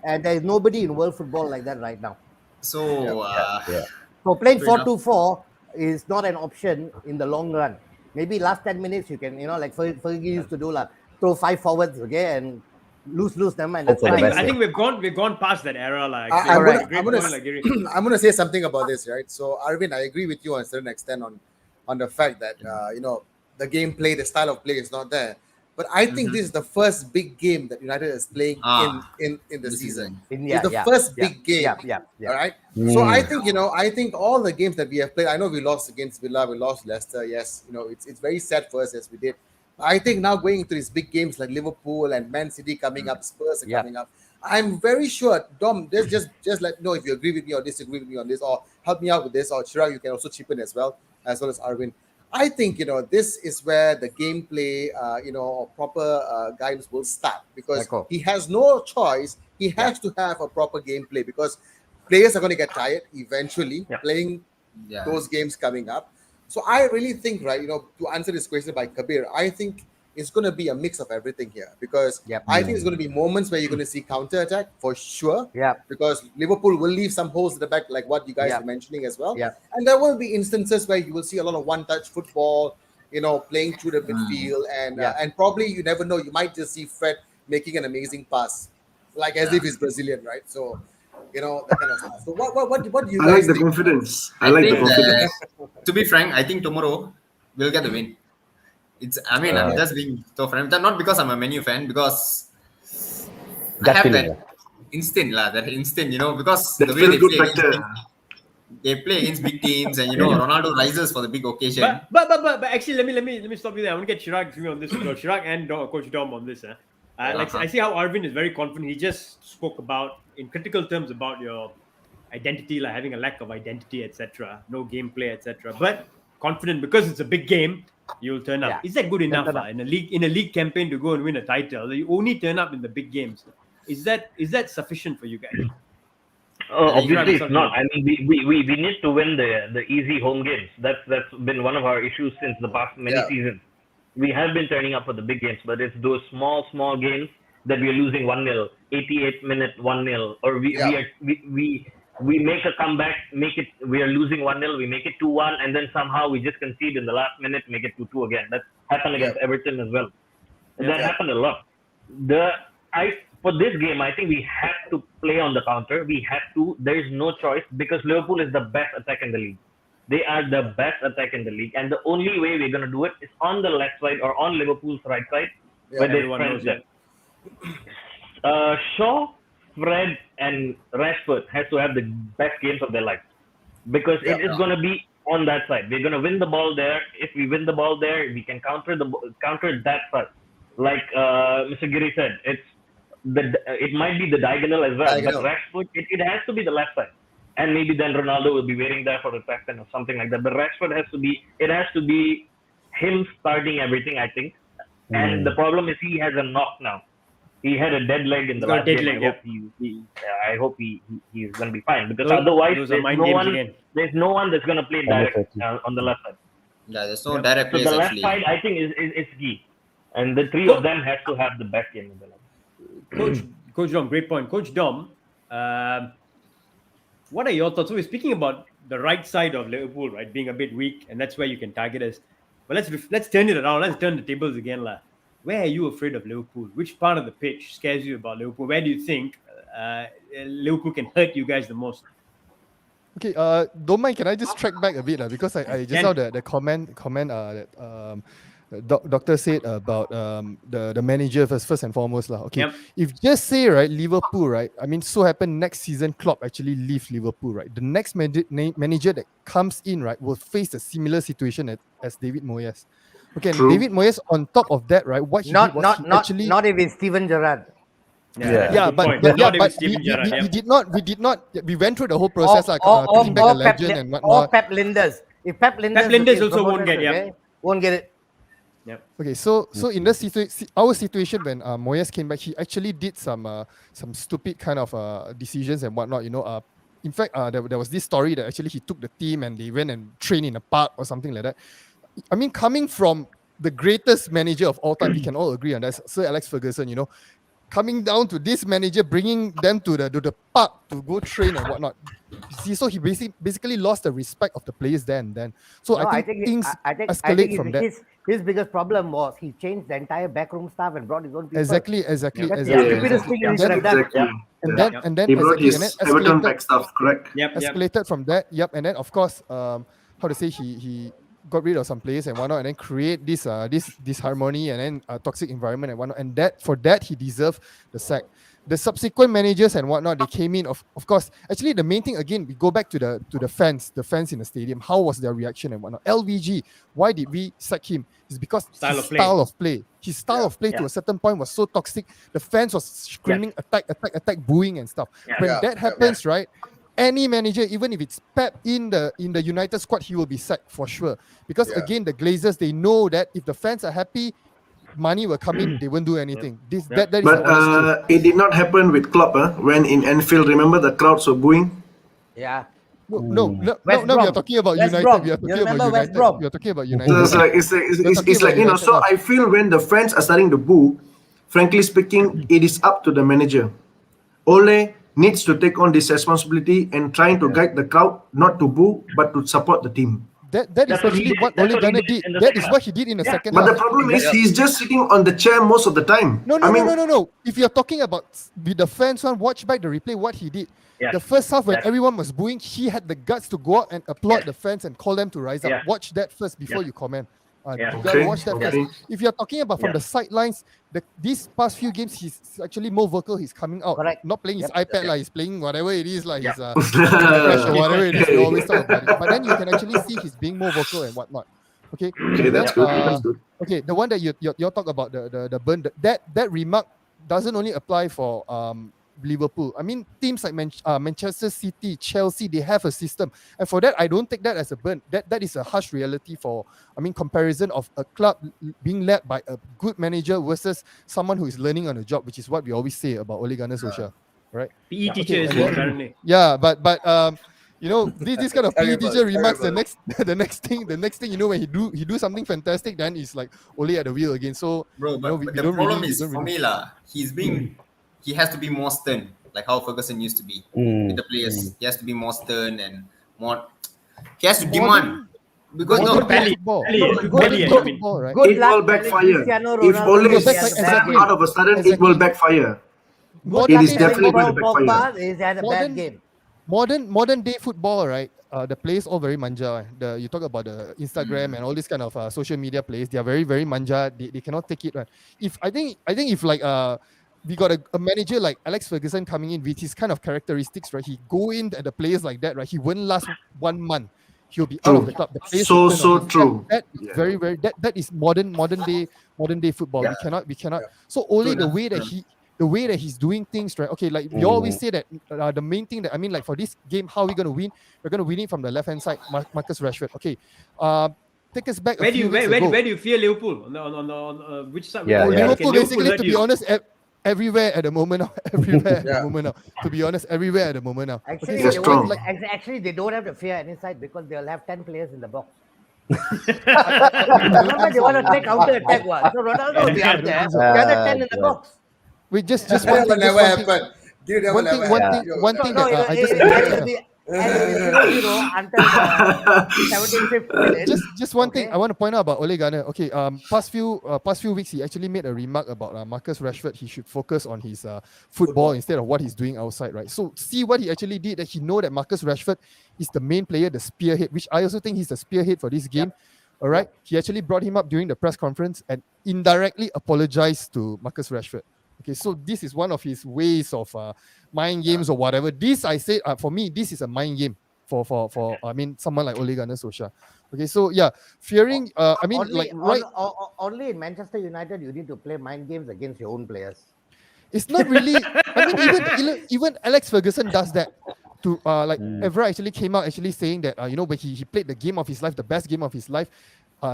and there is nobody in world football like that right now. So, So playing 4-2-4 is not an option in the long run. Maybe last 10 minutes you can, like Fergie used to do, throw 5 forwards, and lose, never mind. I think we've gone past that era. I'm gonna say something about this, right? So Arvin, I agree with you on a certain extent on the fact that the gameplay, the style of play is not there. But I think this is the first big game that United is playing in the season. It's the first big game. All right. So I think all the games that we have played, I know we lost against Villa, we lost Leicester. Yes, it's very sad for us as we did. I think now going into these big games like Liverpool and Man City coming up, Spurs are coming up. I'm very sure, Dom, just let me know if you agree with me or disagree with me on this, or help me out with this, or Chirag, you can also chip in as well as Arvin. I think this is where the gameplay, proper guidance will start, because he has no choice. He has to have a proper gameplay, because players are going to get tired eventually playing those games coming up. So I really think, right, to answer this question by Kabir, I think it's going to be a mix of everything here, because I think it's going to be moments where you're going to see counter attack for sure. Because Liverpool will leave some holes at the back, like what you guys are mentioning as well. And there will be instances where you will see a lot of one-touch football, playing through the midfield, and probably, you never know, you might just see Fred making an amazing pass, like as if he's Brazilian, right? So that kind of stuff. So what do you guys I like the think? confidence. I like the confidence. To be frank, I think tomorrow we'll get the win. I'm just being so frank. Not because I'm a Man U fan, because I have that instinct, because that the way they play against big teams, and Ronaldo rises for the big occasion. But actually, let me stop you there. I want to get Chirag on this, Chirag and Coach Dom on this. I see how Arvin is very confident. He just spoke about, in critical terms, about your identity, like having a lack of identity, etc., no gameplay, etc. But confident because it's a big game, you'll turn up. Is that good enough in a league campaign to go and win a title? You only turn up in the big games. Is that sufficient for you guys? Obviously, it's not. I mean, we need to win the easy home games. That's been one of our issues since the past many seasons. We have been turning up for the big games, but it's those small games that we are losing 1-0, 88 minute 1-0, or we make a comeback, we are losing 1-0, we make it 2-1, and then somehow we just concede in the last minute, make it 2-2 again. That happened against Everton as well. That happened a lot. For this game, I think we have to play on the counter. We have to. There is no choice, because Liverpool is the best attack in the league. They are the best attack in the league, and the only way we're going to do it is on the left side or on Liverpool's right side, where they knows them. Shaw, Fred, and Rashford has to have the best games of their life, because it is going to be on that side. We're going to win the ball there. If we win the ball there, we can counter that side. Like Mr. Giri said, it might be the diagonal as well, but Rashford, it has to be the left side. And maybe then Ronaldo will be waiting there for the captain or something like that. But Rashford has to be him starting everything, I think. And the problem is he has a knock now. He had a dead leg in the last game. I hope he's going to be fine, because otherwise there's no one that's going to play direct on the left side. Yeah, there's no direct players. So the left side, I think, is key. And the three of them has to have the best game in the life. Coach Dom, great point. Coach Dom, what are your thoughts? So we're speaking about the right side of Liverpool, right, being a bit weak, and that's where you can target us. But let's turn it around. Let's turn the tables again, Where are you afraid of Liverpool? Which part of the pitch scares you about Liverpool? Where do you think Liverpool can hurt you guys the most? Okay, don't mind. Can I just track back a bit, because I just saw the comment that doctor said about the manager first and foremost lah. Okay, Yep. if just say right Liverpool, right, I mean, so happen next season Klopp actually leave Liverpool, right, the next manager that comes in, right, will face a similar situation as David Moyes. Okay, and True. David Moyes on top of that, right, what he did was he actually not even Steven Gerrard. yeah, good but point. but, yeah, Not even but Steven Gerrard, we yeah. did not we went through the whole process like taking back a legend and Or whatnot. Pep Linders. If Pep Linders, Linders is also won't promoted, get, okay, won't get it. Okay, so in the our situation when Moyes came back, he actually did some stupid kind of decisions and whatnot. You know, in fact, there was this story that actually he took the team and they went and trained in a park or something like that. I mean, coming from the greatest manager of all time, we can all agree on that, Sir Alex Ferguson. You know, coming down to this manager, bringing them to the park to go train and whatnot. See, so he basically lost the respect of the players there and then. So No, I think things escalate from that. His biggest problem was he changed the entire backroom staff and brought his own people. Exactly. That's the Yeah, stupidest thing he could have done. exactly. And then He brought exactly, and his then Everton escalated, back stuff, correct? escalated from that. Yep, and then of course, how to say, he got rid of some players and whatnot, and then create this disharmony and then a toxic environment and whatnot, and that for that he deserved the sack. The subsequent managers and whatnot, they came in. Of course, actually the main thing again, we go back to the fans in the stadium. How was their reaction and whatnot? LVG, why did we sack him? It's because his style of play to a certain point was so toxic. The fans was screaming attack, booing and stuff. When that happens, right? Any manager, even if it's Pep in the United squad, he will be sacked for sure. Because again, the Glazers, they know that if the fans are happy, money will come in, they won't do anything. That is But the honest truth. it did not happen with Klopp. When in Anfield, remember the crowds were booing? Yeah. No, we West are Brom. talking about West United. Brom. We are talking You about remember West United. Brom? We are talking about So United. it's like, you know, so I feel when the fans are starting to boo, frankly speaking, it is up to the manager. Ole needs to take on this responsibility and trying to guide the crowd, not to boo, but to support the team. That is That's what he actually did. what That's Ole what he Gunnar did did. in the That second is half. what he did in the second But half. the problem is he's just sitting on the chair most of the time. No. If you're talking about with the fans one, watch back the replay, what he did. Yes. The first half when Yes. everyone was booing, he had the guts to go out and applaud the fans and call them to rise up. Yeah. Watch that first before Yeah. you comment. Yeah. You gotta Okay, watch that okay. first. If you're talking about from Yeah. the sidelines, these past few games, he's actually more vocal. He's coming out, Correct. not playing his iPad, like he's playing whatever it is, like Yeah. his Flash or whatever it is. We always talk about it. But then you can actually see he's being more vocal and whatnot. Okay, Okay, that's good. That's good. okay, the one that you talk about the burn, that remark doesn't only apply for Liverpool. I mean, teams like Manchester City, Chelsea, they have a system, and for that, I don't take that as a burn. That is a harsh reality for, I mean, comparison of a club being led by a good manager versus someone who is learning on the job, which is what we always say about Ole Gunnar Solskjaer, right? PE teacher is and then- apparently. Yeah, but you know, this kind of PE Terrible, teacher remarks, terrible. the next thing, you know, when he do something fantastic, then it's like Ole at the wheel again. So Bro, you know, but we the don't problem really- we is don't for really- me lah. He has to be more stern, like how Ferguson used to be with the players. He has to be more stern and more. He has to demand because modern no, day football. Belly, Modern belly, day I mean. football, right? Good It luck will telling backfire. Cristiano If Ronaldo Ole he is has a bad game. out of a sudden, it will backfire. Modern It is day definitely football- going to backfire. Pogba is had a bad game. modern day football, right? The players all very manja. You talk about the Instagram and all this kind of social media players. They are very very manja. They cannot take it, right? I think if like we got a manager like Alex Ferguson coming in with his kind of characteristics, right? He go in at the players like that, right? He wouldn't last 1 month. He'll be out of the club. The players So will turn on him. true. That is Yeah. very very that is modern day football. We cannot. So only the way that he's doing things, right? Okay, like we always say that the main thing that I mean, like for this game, how are we gonna win? We're gonna win it from the left hand side, Marcus Rashford. Okay, take us back. Where a do you few weeks ago. where do you fear Liverpool on which side? Yeah, Oh, yeah. Liverpool, Can basically, hurt to be you? honest, everywhere at the moment now. Everywhere at Yeah. the moment now. To be honest, everywhere at the moment now. Actually, They're they strong. won't, actually, they don't have to fear any side because they'll have 10 players in the box. I don't Sometimes they want to take counter attack one. So Ronaldo will be out there. The other 10 in the box. Wait, just one That thing. never happened. Giri, that will One thing. never One happen. thing. One thing No, that I just. it'll be 0-0 until the 75th minute. Just one thing Okay. I want to point out about Ole Gunnar. Okay, past few weeks he actually made a remark about Marcus Rashford. He should focus on his football instead of what he's doing outside, right? So see what he actually did. That he know that Marcus Rashford is the main player, the spearhead, which I also think he's the spearhead for this game. all right, he actually brought him up during the press conference and indirectly apologized to Marcus Rashford. Okay, so this is one of his ways of mind games or whatever. This I say for me, this is a mind game for I mean someone like Ole Gunnar Solskjaer. Okay, so yeah, fearing. I mean, only in Manchester United you need to play mind games against your own players. It's not really. I mean, even Alex Ferguson does that. To Evra actually came out actually saying that when he played the game of his life, the best game of his life.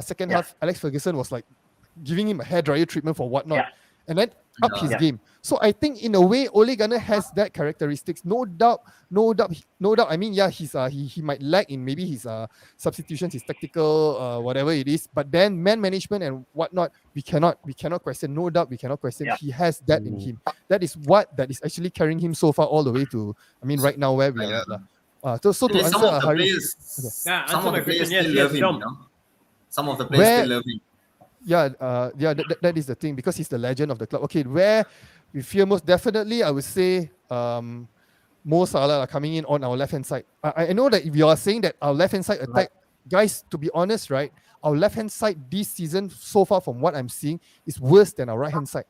Second half, Alex Ferguson was like giving him a hairdryer treatment for whatnot, and then up his game. So I think in a way, Ole Gunnar has that characteristics. No doubt. I mean, yeah, he might lack in maybe his substitutions, his tactical whatever it is. But then man management and whatnot, we cannot question. No doubt, we cannot question. He has that in him. That is actually carrying him so far all the way to. I mean, right now where we are. So to answer some of the players, some of the players still love him. You know? Some of the players still love him. Yeah, that is the thing because he's the legend of the club. Okay, where we fear most definitely, I would say Mo Salah are coming in on our left hand side. I know that if you are saying that our left hand side attack, guys, to be honest, right, our left hand side this season so far from what I'm seeing is worse than our right hand side.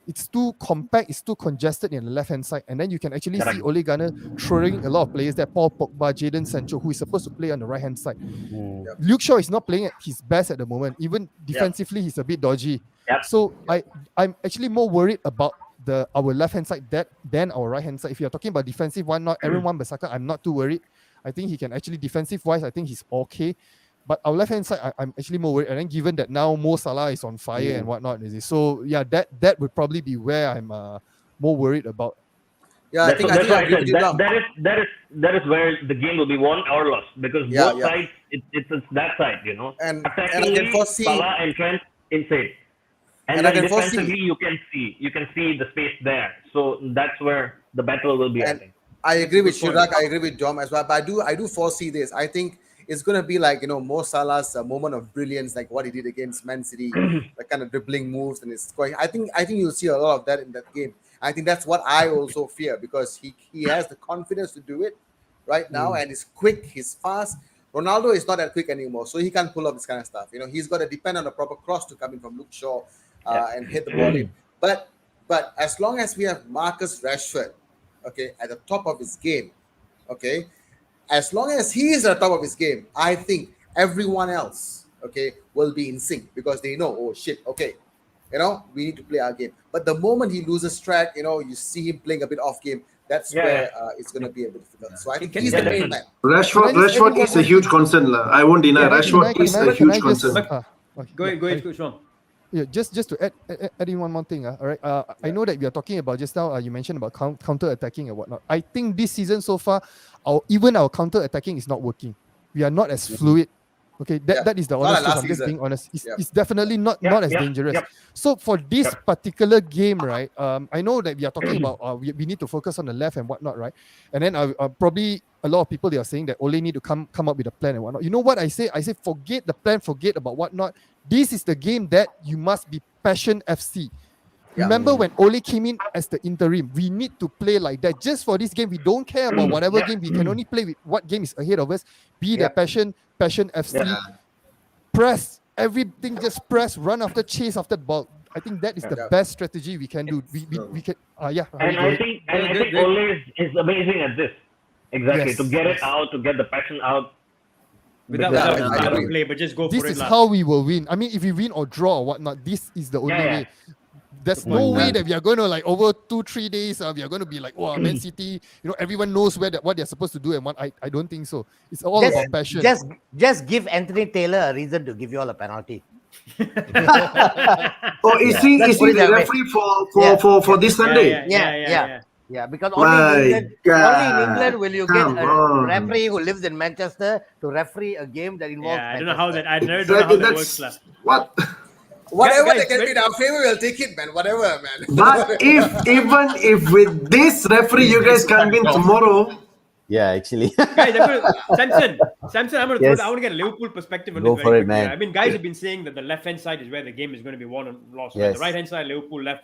It's too compact, it's too congested in the left hand side, and then you can actually see Ole Gunnar throwing a lot of players there. Paul Pogba, Jadon Sancho, who is supposed to play on the right hand side. Luke Shaw is not playing at his best at the moment. Even defensively, he's a bit dodgy. So I'm actually more worried about our left hand side than our right hand side. If you're talking about defensive one, not Aaron Wan-Bissaka, I'm not too worried. I think he can actually defensive wise, I think he's okay. But our left hand side, I'm actually more worried. And then given that now Mo Salah is on fire and whatnot, is it? So yeah, that would probably be where I'm more worried about. Yeah, I think that is where the game will be won or lost because both sides, it's that side, you know. And I can foresee Salah and Trent inside, and then defensively you can see the space there. So that's where the battle will be. I agree with Shirak. I agree with Dom as well. But I do foresee this. I think it's going to be like, Mo Salah's moment of brilliance, like what he did against Man City, the kind of dribbling moves and his scoring. I think you'll see a lot of that in that game. I think that's what I also fear because he has the confidence to do it right now and he's quick, he's fast. Ronaldo is not that quick anymore, so he can't pull off this kind of stuff. He's got to depend on a proper cross to come in from Luke Shaw and hit the ball in. But as long as we have Marcus Rashford, okay, at the top of his game, okay, as long as he is at the top of his game, I think everyone else, okay, will be in sync because they know, oh shit, okay, we need to play our game. But the moment he loses track, you see him playing a bit off game. That's where it's going to be a bit difficult. So I think he's the main man. Rashford is a huge concern. I won't deny. Rashford is a huge concern. Go ahead, Coach Wong. Yeah, just to add in one more thing. All right. I know that we are talking about just now. You mentioned about counter attacking and whatnot. I think this season so far, even our counter attacking is not working. We are not as fluid. Okay, that is the honest truth. I'm just being honest. It's definitely not as dangerous. So for this particular game, right? I know that we are talking about we need to focus on the left and whatnot, right? And then probably a lot of people they are saying that Ole need to come up with a plan and whatnot. You know what I say? I say forget the plan, forget about whatnot. This is the game that you must be passion FC. Remember when Ole came in as the interim, we need to play like that. Just for this game, we don't care about whatever game. We can only play with what game is ahead of us. Be the passion FC. Press everything, just press, run after, chase after the ball. I think that is the best strategy we can do. We can. And I think Ole is amazing at this. Exactly, to get it out, to get the passion out. Without play, but just go for it. This is how we will win. I mean, if we win or draw or whatnot, this is the only way. There's no way that we are going to like over 2-3 days. We are going to be like, oh, Man City. Everyone knows what they're supposed to do and what. I don't think so. It's all about passion. Just give Anthony Taylor a reason to give you all a penalty. Is he the referee for this Sunday? Yeah, because only in England will you get a referee who lives in Manchester to referee a game that involves I don't know how that. I never know how that works. What? Whatever they can be in our favor, we'll take it, man. Whatever, man. But if with this referee you guys can win tomorrow. Yeah, actually. Guys, Samson, I'm going to I want to get a Liverpool perspective on this. Go for it, man. I mean, guys have been saying that the left-hand side is where the game is going to be won and lost. Right? The right-hand side, Liverpool left.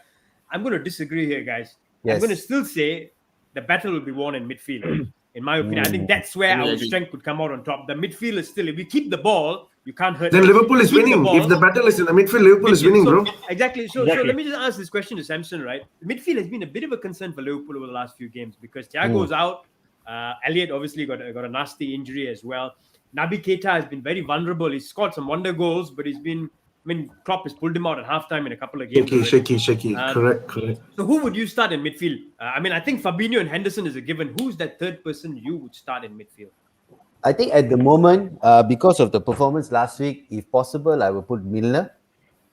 I'm going to disagree here, guys. I'm going to still say the battle will be won in midfield. In my opinion, I think that's where I our agree. strength could come out on top. The midfield is still, if we keep the ball, you can't hurt Then us. Liverpool is Keep winning. ball, If the battle is in the midfield, Liverpool is winning, bro. Exactly. So Exactly. let me just ask this question to Samson, right? The midfield has been a bit of a concern for Liverpool over the last few games because Thiago's out. Elliott obviously got a nasty injury as well. Naby Keita has been very vulnerable. He's scored some wonder goals, but Klopp has pulled him out at halftime in a couple of games. Shaky. Correct. So who would you start in midfield? I think Fabinho and Henderson is a given. Who's that third person you would start in midfield? I think at the moment, because of the performance last week, if possible, I will put Milner.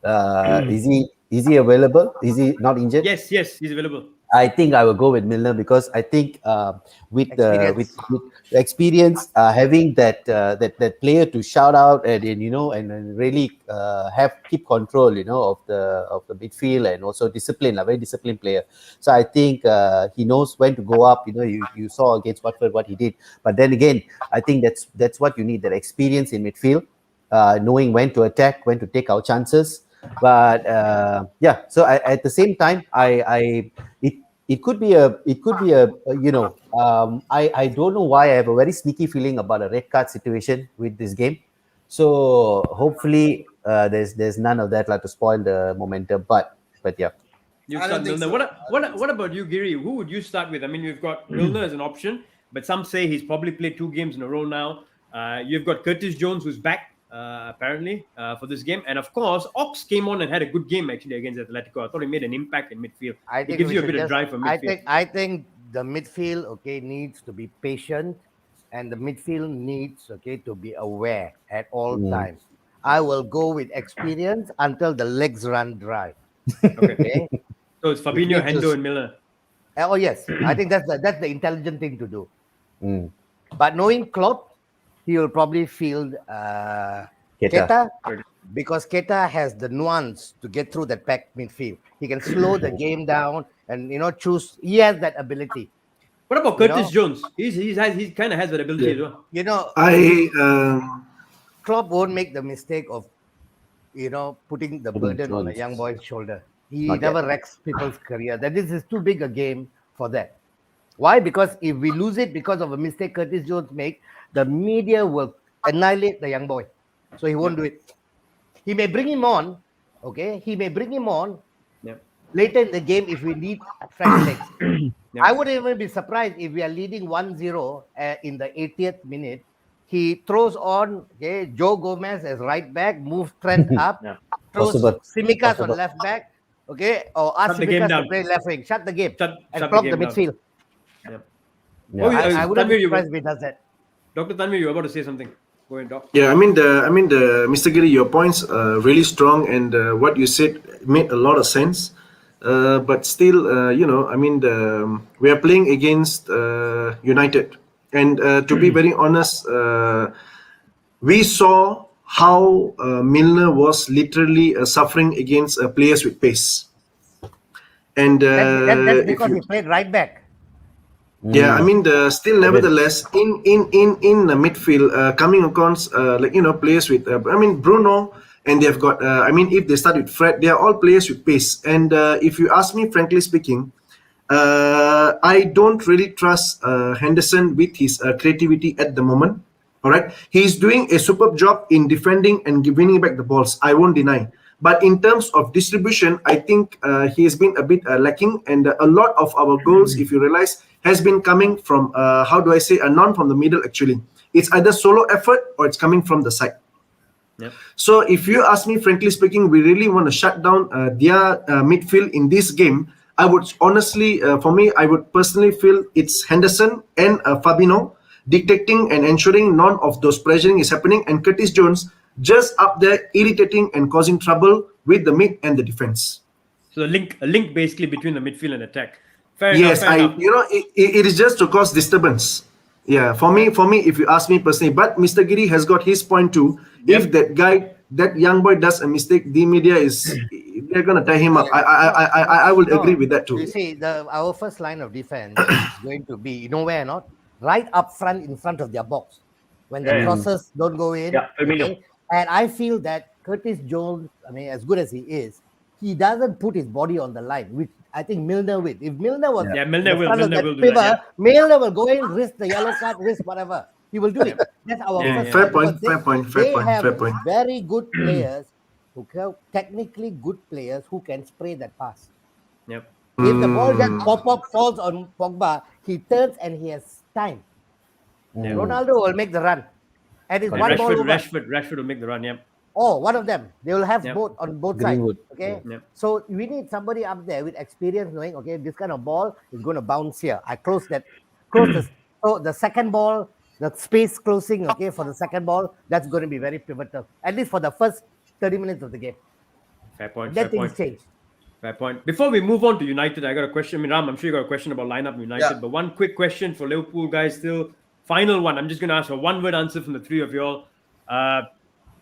Is he available? Is he not injured? Yes, he's available. I think I will go with Milner because I think with experience, having that player to shout out and really keep control, of the midfield, and also discipline, a very disciplined player. So I think he knows when to go up. You saw against Watford what he did. But then again, I think that's what you need, that experience in midfield, knowing when to attack, when to take our chances. But so at the same time, it could be a I don't know why I have a very sneaky feeling about a red card situation with this game. So hopefully there's none of that to spoil the momentum. But yeah. You start Milner. What about you, Giri? Who would you start with? I mean, you've got Milner as an option, but some say he's probably played 2 games in a row now. You've got Curtis Jones, who's back apparently for this game, and of course Ox came on and had a good game actually against Atletico. I thought he made an impact in midfield. It gives you a bit of drive for midfield. I think the midfield needs to be patient, and the midfield needs to be aware at all times. I will go with experience until the legs run dry. Okay. So it's Fabinho, Hendo, and Milner. Oh yes, I think that's the intelligent thing to do. But knowing Klopp, he will probably field Keita, because Keita has the nuance to get through that packed midfield. He can slow the game down and choose. He has that ability. What about Curtis Jones? He kind of has that ability as well. Klopp won't make the mistake of putting the burden on a young boy's shoulder. He never wrecks people's career. That is too big a game for that. Why? Because if we lose it because of a mistake Curtis Jones makes, the media will annihilate the young boy. So he won't do it. He may bring him on, later in the game if we need fresh legs. I wouldn't even be surprised if we are leading 1-0 in the 80th minute. He throws on Joe Gomez as right back, moves Trent up, throws Tsimikas on left back, or ask Tsimikas to play left wing. Shut the game and block the midfield. I wouldn't be surprised if he does that. Dr. Tanvir, you were about to say something. Go ahead, Doc. Yeah, Mr. Giri, your points are really strong, and what you said made a lot of sense. But still, we are playing against United, and to be very honest, we saw how Milner was literally suffering against players with pace, and that's because he played right back. Yeah, still nevertheless in the midfield, coming across players with Bruno, and they've got if they start with Fred, they are all players with pace. And if you ask me, frankly speaking, I don't really trust Henderson with his creativity at the moment. All right, he's doing a superb job in defending and winning back the balls. I won't deny. But in terms of distribution, I think he has been a bit lacking, and a lot of our goals, if you realize, has been coming from non from the middle. Actually, it's either solo effort or it's coming from the side. Yep. So if you ask me, frankly speaking, we really want to shut down their midfield in this game. I would honestly, I would personally feel it's Henderson and Fabinho dictating and ensuring none of those pressuring is happening, and Curtis Jones just up there irritating and causing trouble with the mid and the defense. So a link basically between the midfield and attack. Fair enough. It is just to cause disturbance. Yeah, for me, if you ask me personally, but Mr. Giri has got his point too. Yep. If that young boy does a mistake, the media they're gonna tie him up. I would agree with that too. You see, our first line of defense is going to be where not right up front in front of their box when the crosses don't go in. Yeah, And I feel that Curtis Jones, as good as he is, he doesn't put his body on the line, which I think Milner will. If Milner was Milner will. Milner will do that. Milner will go in, risk the yellow card, risk whatever. He will do it. That's our first Fair point. point. They have very good players technically good players who can spray that pass. Yep. If the ball just pop falls on Pogba, he turns and he has time. Ronaldo will make the run. And it's one ball over. Rashford will make the run, yeah. Oh, one of them. They will have both on both Greenwood. sides. Okay. Yep. So we need somebody up there with experience knowing, okay, this kind of ball is going to bounce here. I close so the second ball, the space closing, okay, for the second ball, that's going to be very pivotal. At least for the first 30 minutes of the game. Fair point. Then things change. Fair point. Before we move on to United, I got a question. I mean, Ram, I'm sure you got a question about lineup United, but one quick question for Liverpool guys still. Final one. I'm just going to ask a one-word answer from the three of y'all.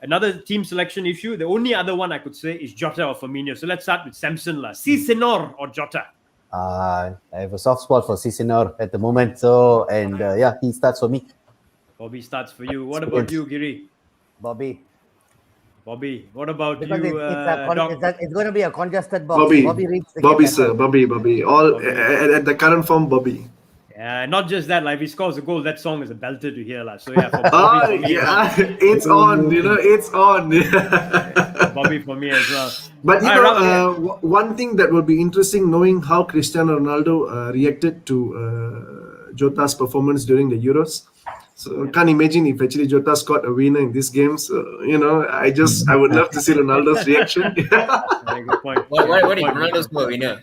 Another team selection issue. The only other one I could say is Jota or Firmino. So let's start with Samson. Si Senor or Jota? I have a soft spot for Cicinor at the moment. So, and he starts for me. Bobby starts for you. What about you, Giri? Bobby, what about because you? it's going to be a congested box. Bobby reads the Bobby, game sir. Bobby. All at the current form, Bobby. Not just that, like if he scores a goal, that song is a belter to hear. So yeah, for Bobby, for me, it's on, it's on. Bobby for me as well. But one thing that will be interesting, knowing how Cristiano Ronaldo reacted to Jota's performance during the Euros. So can't imagine if actually Jota scored a winner in this game. So I would love to see Ronaldo's reaction. Very good point. What if Ronaldo scored a winner?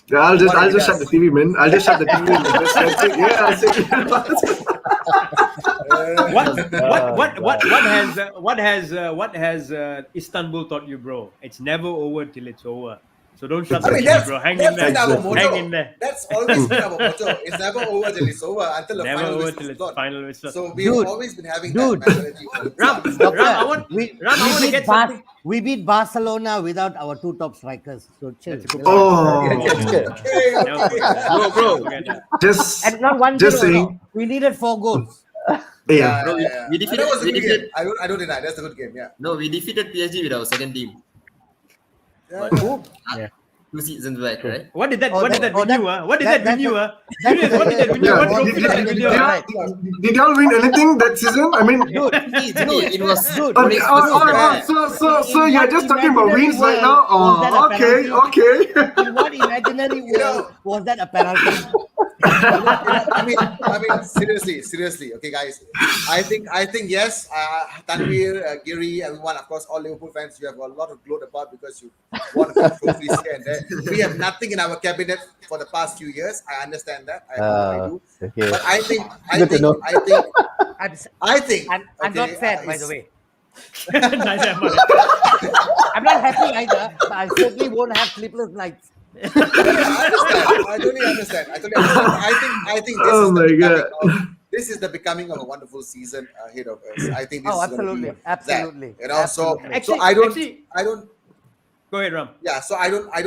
Yeah, I'll just shut the TV, man. I'll just shut the TV. What has Istanbul taught you, bro? It's never over till it's over. So don't shut the TV, bro. Hang in there. Hang in there. That's always been our motto. It's never over till it's over until the final whistle is blown. So we've always been having that mentality. Ram, I want to get something. We beat Barcelona without our two top strikers. So chill. Okay. Bro. And not one just goal. saying. We needed 4 goals. Yeah. Bro, we defeated. I don't deny that's a good game. Yeah. No, we defeated PSG with our second team. Who? 2 seasons back, right? What did that win you? What did that win you? Serious, what did that win you? What trophy did that win you? Did y'all win anything that season? I mean, Dude, it was good. So you're just talking about wins right now? Oh, okay. In what imaginary world was that a penalty? I mean, seriously. Okay, guys. I think yes. Tanvir, Giri, everyone, of course, all Liverpool fans, you have a lot of gloat about because you won a few trophies here and there. We have nothing in our cabinet for the past few years. I understand that. I do. Okay. But I think. I'm not sad, by the way. I'm not happy either, but I certainly won't have sleepless nights. I totally understand. I think this is the becoming of a wonderful season ahead of us. I think this is absolutely. That, so I don't. Go ahead, Ram. Yeah, so I don't. I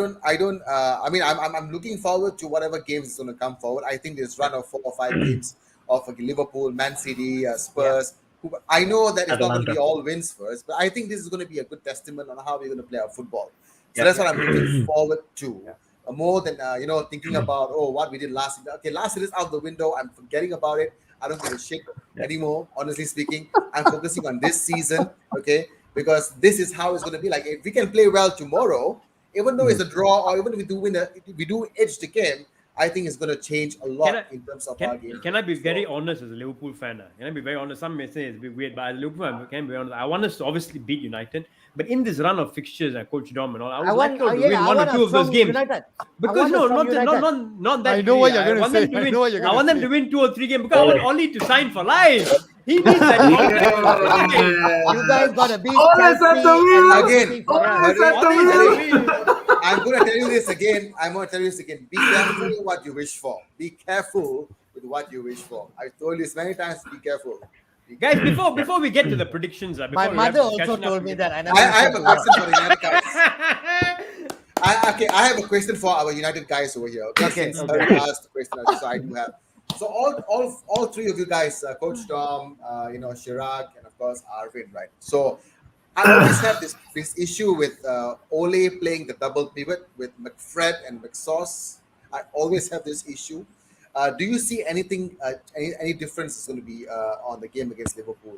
mean, I'm looking forward to whatever games is going to come forward. I think this run of 4 or 5 games of Liverpool, Man City, Spurs. I know that it's not going to be all wins first, but I think this is going to be a good testament on how we're going to play our football. So that's what I'm looking forward to. More than thinking about what we did last year. Okay, last year is out the window. I'm forgetting about it. I don't give a shit anymore. Honestly speaking, I'm focusing on this season. Okay, because this is how it's going to be. Like if we can play well tomorrow, even though it's a draw, or even if we do edge the game, I think it's going to change a lot in terms of our game. Can I be very honest as a Liverpool fan? Can I be very honest? Some may say it's a bit weird, but as a Liverpool fan, I can be honest. I want us to obviously beat United, but in this run of fixtures and Coach Dom and all, I would like to win 1 or 2 of those games. United. Because not that. I know what you're going to say. I want them to win 2 or 3 games because I want Ollie to sign for life. He needs that. You guys got to beat I'm going to tell you this again. Be careful with what you wish for. Be careful with what you wish for. I told you this many times. Be careful. Guys, before we get to the predictions, my mother also told me that. I have a question for the United guys. I have a question for our United guys over here. Okay. I asked the question, so I do have. So all 3 of you guys, Coach Tom, Chirag, and of course Arvin, right? So I always have this issue with Ole playing the double pivot with McFred and McSauce. I always have this issue. Do you see anything, any difference is going to be on the game against Liverpool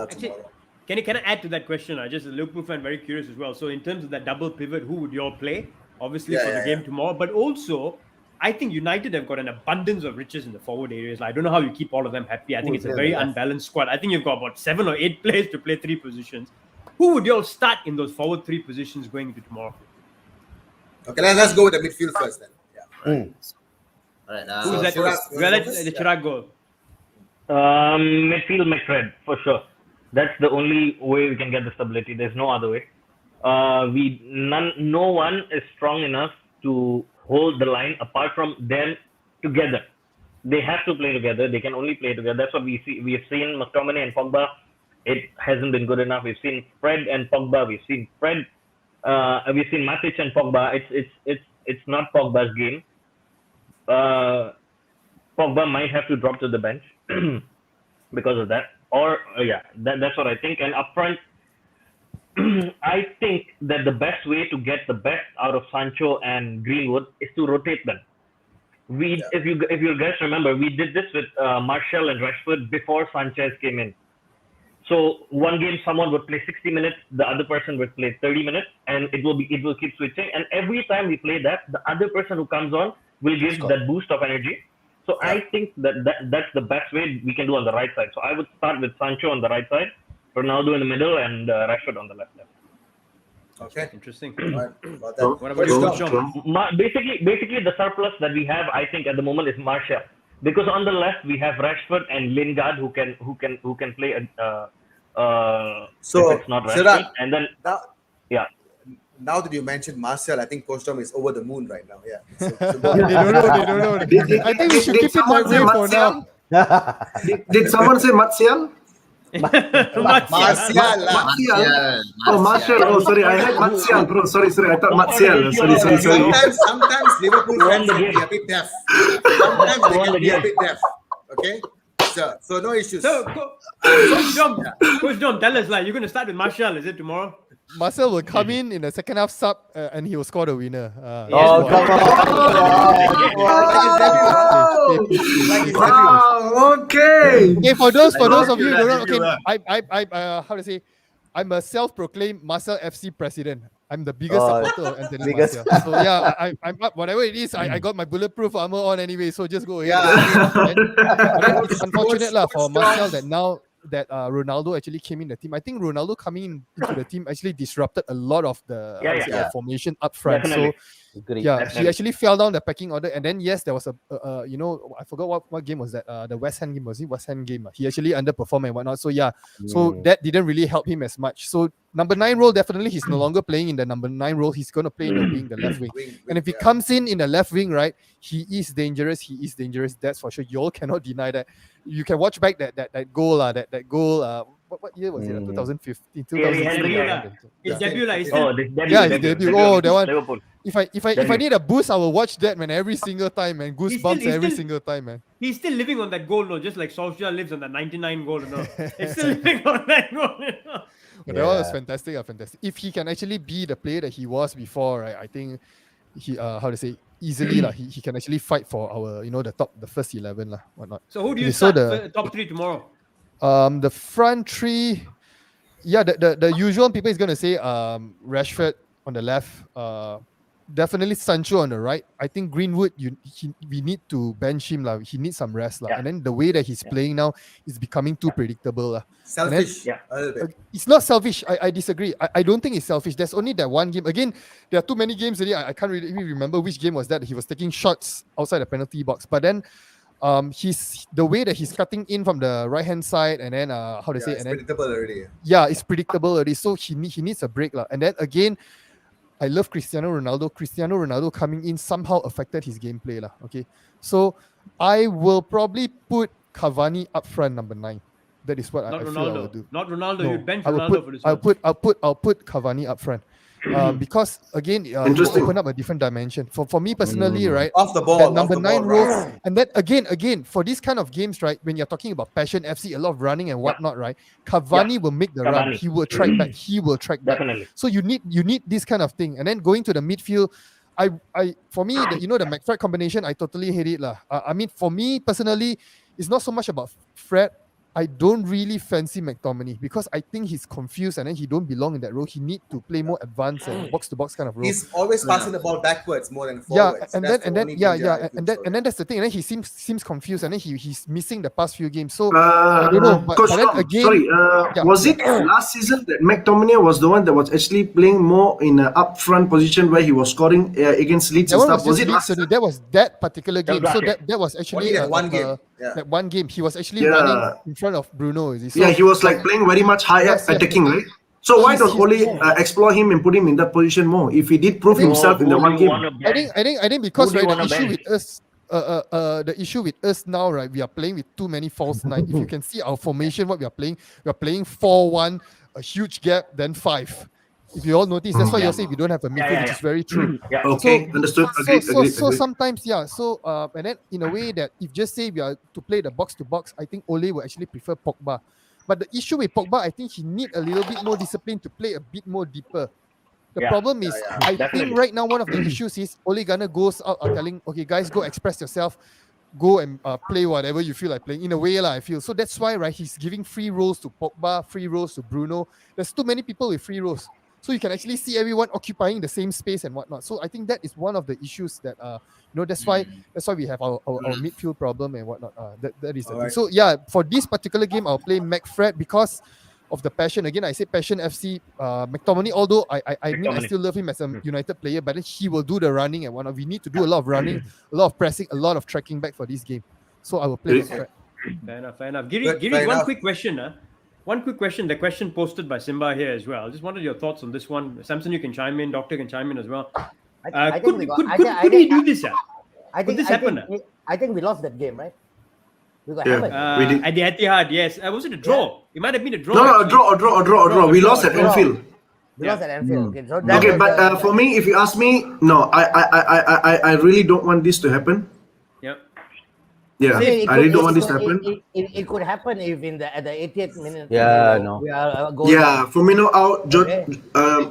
tomorrow? Can I add to that question? Just a Liverpool fan, very curious as well. So in terms of that double pivot, who would you all play? Obviously for the game tomorrow, but also I think United have got an abundance of riches in the forward areas. I don't know how you keep all of them happy. I think it's a very unbalanced squad. I think you've got about 7 or 8 players to play 3 positions. Who would you all start in those forward 3 positions going into tomorrow? Okay, let's go with the midfield first then. All right. Who's that? Let Chirag go. Midfield McFred for sure. That's the only way we can get the stability. There's no other way. No one is strong enough to hold the line apart from them together. They have to play together. They can only play together. That's what we see. We have seen McTominay and Pogba. It hasn't been good enough. We've seen Fred and Pogba. We've seen We've seen Matic and Pogba. It's not Pogba's game. Pogba might have to drop to the bench because of that. Or that's what I think. And up front, I think that the best way to get the best out of Sancho and Greenwood is to rotate them. If you guys remember, we did this with Martial and Rashford before Sanchez came in. So one game someone would play 60 minutes, the other person would play 30 minutes, and it will keep switching. And every time we play that, the other person who comes on will give that boost of energy. So I think that's the best way we can do on the right side. So I would start with Sancho on the right side, Ronaldo in the middle, and Rashford on the left. Okay, interesting. What about you, John? Basically, the surplus that we have, I think, at the moment is Martial, because on the left we have Rashford and Lingard who can play. So if it's not Rashford, and then now that you mentioned Martial, I think Coach Tom is over the moon right now. Yeah. They don't know. I think we should keep it that way for now. Did someone say Martial? Martial. Oh, Martial. Oh, sorry. I heard Martial, bro. Sorry. I thought Martial. Sorry. Sometimes Liverpool fans can be a bit deaf. Sometimes they can be a bit deaf. Okay? So no issues. So, Coach Dom, tell us, you're going to start with Martial, is it tomorrow? Marcel will come in the second half sub and he will score the winner. Come on. Okay. Okay, for those of you who don't know, okay, I'm a self-proclaimed Marcel FC president. I'm the biggest supporter of Anthony Martial. So yeah, I'm up. Whatever it is, I got my bulletproof armor on anyway. So just go ahead. But it's unfortunate for Martial that now that Ronaldo actually came in the team. I think Ronaldo coming into the team actually disrupted a lot of the formation up front. Definitely. So he actually fell down the pecking order. And then there was I forgot what game was that. The West Ham game, was it West Ham game? He actually underperformed and whatnot. So so that didn't really help him as much. So number 9 role, definitely he's no longer playing in the number 9 role. He's going to play in the wing, the left wing. And if he comes in the left wing, right, he is dangerous. That's for sure. You all cannot deny that. You can watch back that goal. That goal. What year was it? 2015, 2016. His debut, his debut. Oh, that one. If I need a boost, I will watch that, man, every single time, man. Goosebumps every single time, man. He's still living on that goal, though, just like Solskjaer lives on that 99 goal. He's still living on that goal. But that was fantastic. If he can actually be the player that he was before, right, I think he easily he can actually fight for our the first 11 whatnot. So who do you start for top 3 tomorrow? The front 3, the usual people is gonna say Rashford on the left, definitely Sancho on the right. I think Greenwood, we need to bench him he needs some rest and then the way that he's playing now is becoming too predictable Selfish. It's not selfish. I disagree. I don't think it's selfish. There's only that one game. Again, there are too many games already. I can't really remember which game was that. He was taking shots outside the penalty box, but then he's the way that he's cutting in from the right hand side, and then predictable already. Yeah, it's predictable already. So he needs a break And then again, I love Cristiano Ronaldo. Cristiano Ronaldo coming in somehow affected his gameplay Okay, so I will probably put Cavani up front, number 9. That is what I feel I will do. Not Ronaldo. No, You'd bench Ronaldo for this. I'll put Cavani up front. because again, you Interesting. open up a different dimension. For me personally, right? Off the ball, that off number the 9 ball, role, right? and then again for this kind of games, right? When you're talking about Passion FC, a lot of running and whatnot, right? Cavani will make the run. Cavani. He will track back. He will track back. Definitely. So you need this kind of thing, and then going to the midfield. For me, the McFred combination, I totally hate it lah. I mean, for me personally, it's not so much about Fred. I don't really fancy McTominay because I think he's confused and then he don't belong in that role. He need to play more advanced and box to box kind of role. He's always passing the ball backwards more than Yeah, forwards. and That's then the only thing that I think and then that's the thing. And then he seems confused and then he's missing the past few games. So I don't know. But Coach then Tom, again, sorry, yeah, was it last season that McTominay was the one that was actually playing more in an upfront position where he was scoring against Leeds that and one stuff? was Was it just last Leeds only. season? That was that particular game. was So last that was actually Only that one game. Yeah. that one game. He was actually Yeah. running in front of Bruno. Is he? So, Yeah, he was like playing very much higher Yes, yes, attacking, right? So why don't He's- Ole explore him and put him in that position more? If he did prove himself in the one game. I think because Who do you right, the wanna issue ban? with us, the issue with us now, right, we are playing with too many false nine. If you can see our formation, what we are playing 4-1, a huge gap, then 5. If you all notice, that's why you're saying we don't have a midfield, which is very true. Yeah. Okay, understood. Agreed, agreed, So agreed. sometimes, yeah. So and then in a way that if just say we are to play the box to box, I think Ole will actually prefer Pogba. But the issue with Pogba, I think he need a little bit more discipline to play a bit more deeper. The Yeah. problem is, I Definitely. think right now one of the issues is Ole Gunnar goes out telling, okay, guys, go express yourself, go and play whatever you feel like playing. In a way, I feel so. That's why, right, he's giving free roles to Pogba, free roles to Bruno. There's too many people with free roles, so you can actually see everyone occupying the same space and whatnot. So I think that is one of the issues that that's why we have our midfield problem and whatnot. That is the thing. Alright. So yeah, for this particular game, I'll play McFred because of the passion. Again, I say Passion FC. McTominay, although I mean I McTominay. still love him as a United player, but then he will do the running and whatnot. We need to do a lot of running, a lot of pressing, a lot of tracking back for this game. So I will play McFred. Fair enough. Giri, Fair one enough. quick question. One quick question. The question posted by Simba here as well. Just wanted your thoughts on this one. Samson, you can chime in. Doctor can chime in as well. I think Could we got- could I could think- could we do this? I think this I happen, think, I think we lost that game, right? We got Yeah. hammered. We did. At the Etihad, yes. Was it a draw? It might have been a draw. No, a actually. draw. We lost at draw. Anfield. We lost at Anfield. Okay, so that Okay, was but the- for me, if you ask me, no, I really don't want this to happen. Yeah. Yeah, it I really could- don't want it this to could- happen. It could happen if at the 80th minute. Yeah, no. We are going. Yeah, Firmino out. Okay.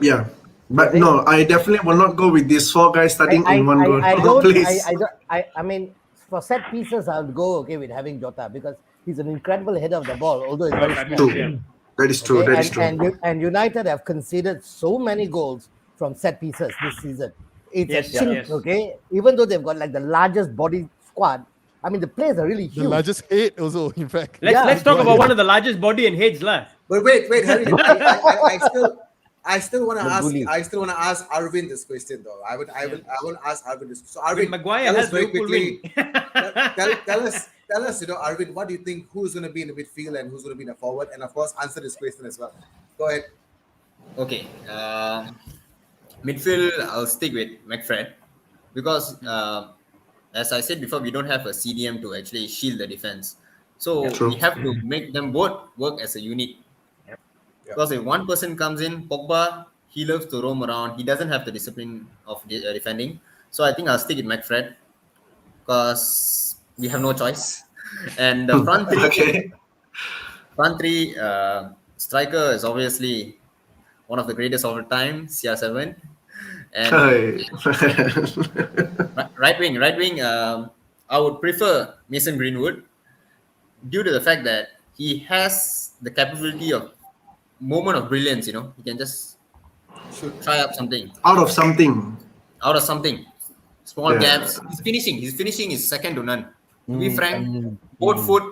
Yeah, but no, I definitely will not go with these 4 guys starting in one goal. I don't. Please. I mean, for set pieces, I would go okay with having Jota because he's an incredible header of the ball. Although he's very small. True. That is true. Okay, That is true. and United have conceded so many goals from set pieces this season. It's Yes, a chink, yes. okay? Even though they've got like the largest body squad, I mean the players are really The huge. largest hate also, in fact. Let's talk about one of the largest body and heads, lah. But wait, Harry. I still want to ask. bully. I still want to ask Arvind this question, though. I will ask Arvind this. So, Arvind, Maguire tell us has very Liverpool quickly. win. Tell us, Arvind, what do you think? Who's going to be in the midfield and who's going to be in the forward? And of course, answer this question as well. Go ahead. Okay. Midfield, I'll stick with McFred because, as I said before, we don't have a CDM to actually shield the defense. So True. we have to make them both work as a unit. Because if one person comes in, Pogba, he loves to roam around. He doesn't have the discipline of defending. So I think I'll stick with McFred because we have no choice. And the front three, Okay. striker is obviously one of the greatest of all time, CR7. And Hey. right wing, I would prefer Mason Greenwood due to the fact that he has the capability of moment of brilliance. He can just try up something Out of something. small Yeah. gaps. His finishing is second to none. To be frank, both foot,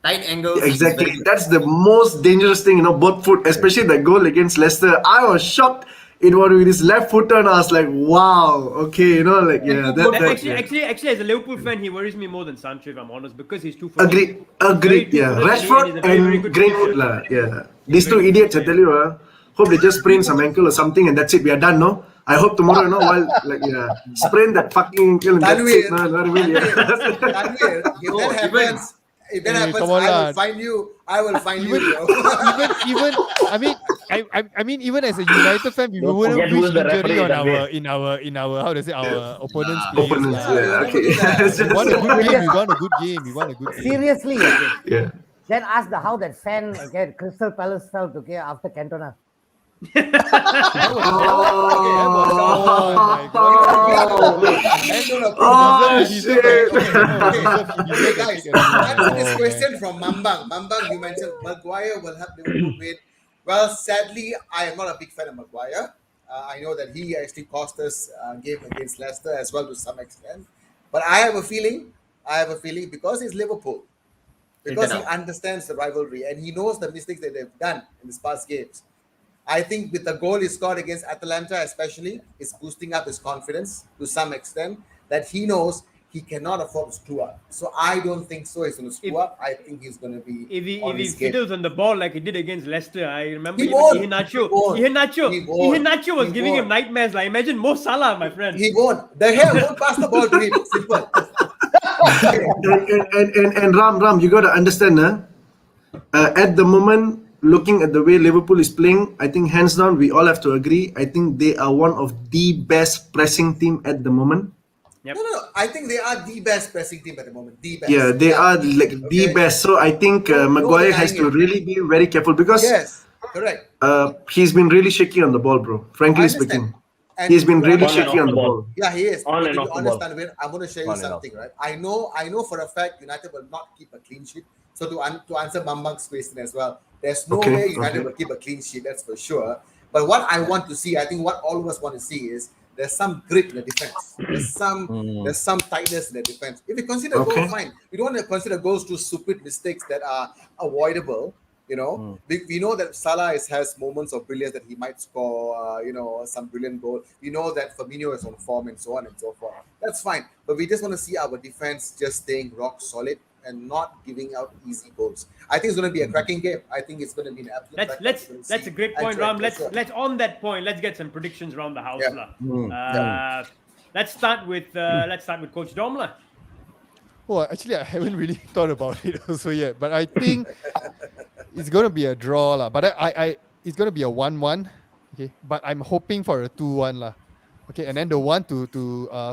tight angles. he's Exactly. very good. That's the most dangerous thing, both foot, especially that goal against Leicester. I was shocked. It was with his left footer, and I was like, "Wow, okay, Actually, as a Liverpool fan, he worries me more than Sancho, if I'm honest, because he's too. Agreed. Very Yeah, two-footed Rashford and he's a very, very and good Greenwood, finisher. yeah. These two idiots, I tell you, hope they just sprain some ankle or something, and that's it. We are done, no? I hope tomorrow, sprain that fucking ankle, and that's it. Tanvir, if that happens, come on, I will lad. find you. I will find you. Bro. even I mean I mean, even as a United fan, we Don't wouldn't forget who wish is the injury referee on that way. in our how to say our opponents' players. Opponents, lah. yeah, okay. We won a good game. We won a good game. We won a good game. Seriously, Yeah. then ask how that fan again Crystal Palace felt after Cantona. Okay, guys. Answer this question from Mambang. Mambang, you mentioned Maguire will help Liverpool win. Well, sadly, I am not a big fan of Maguire. I know that he actually cost us a game against Leicester as well to some extent. But I have a feeling because he's Liverpool, because he understands the rivalry and he knows the mistakes that they've done in these past games. I think with the goal he scored against Atalanta especially, it's boosting up his confidence to some extent that he knows he cannot afford to screw up. So I don't think so he's going to screw up. I think he's going to be If he fiddles on the ball like he did against Leicester, I remember Iheanacho was giving him nightmares. Like, imagine Mo Salah, my friend. He won't. The hell won't pass the ball to him. Simple. And Ram, you got to understand, at the moment, looking at the way Liverpool is playing, I think hands down, we all have to agree. I think they are one of the best pressing team at the moment. Yep. No. I think they are the best pressing team at the moment. The best. Yeah, they are like the best. So I think Maguire has to really be very careful because correct. He's been really shaky on the ball, bro. Frankly speaking, And he's been really shaky on the ball. Yeah, he is. On But and to off be the honest, ball. Tanvir, I'm going to show you something, right? I know for a fact United will not keep a clean sheet. So to answer Mambang's question as well, there's no way United will keep a clean sheet, that's for sure. But what I want to see, I think what all of us want to see is there's some grit in the defense. There's some tightness in the defense. If we consider goals, fine. We don't want to consider goals to stupid mistakes that are avoidable. You know, we know that Salah has moments of brilliance that he might score, some brilliant goal. We know that Firmino is on form and so on and so forth. That's fine. But we just want to see our defense just staying rock solid and not giving out easy goals. I think it's going to be a cracking game. I think it's going to be an absolute. That's a great point, Ram. Let's on that point. Let's get some predictions around the house, Let's start with Coach Domla. Well, actually, I haven't really thought about it also yet, but I think it's going to be a draw, lah. But it's going to be a 1-1. Okay, but I'm hoping for a 2-1, lah. Okay, and then the one to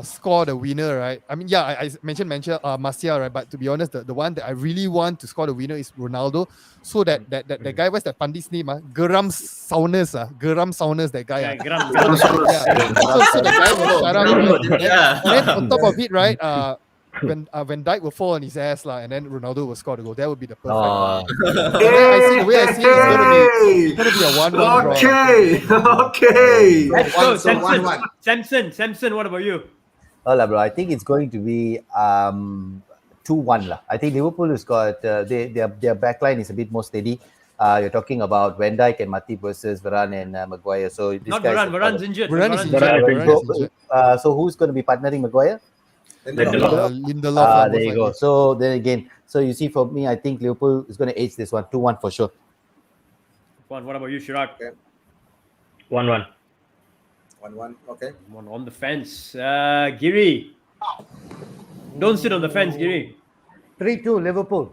score the winner, right? I mean, I mentioned Martial, right? But to be honest, the one that I really want to score the winner is Ronaldo. So that guy, what's that Pandit's name? Geram Saunders, that guy. So the guy will shut up. Then on top of it, right? When Dijk will fall on his ass, and then Ronaldo will score the goal. That would be the perfect one. The way I see it, it's going to be a 1-1 draw. Okay. Let's go, Samson, what about you? Well, bro, I think it's going to be 2-1. I think Liverpool has got their backline is a bit more steady. You're talking about Van Dijk and Matip versus Varane and Maguire. So this not Varane. Varane's injured. Varane is injured. So who's going to be partnering Maguire? Lindelof. There you go. So then again, so you see, for me, I think Liverpool is going to edge this one 2-1 for sure. What about you, Chirag? 1-1. 1-1. Okay. One on the fence. Giri. Don't sit on the fence, Giri. 3-2 Liverpool.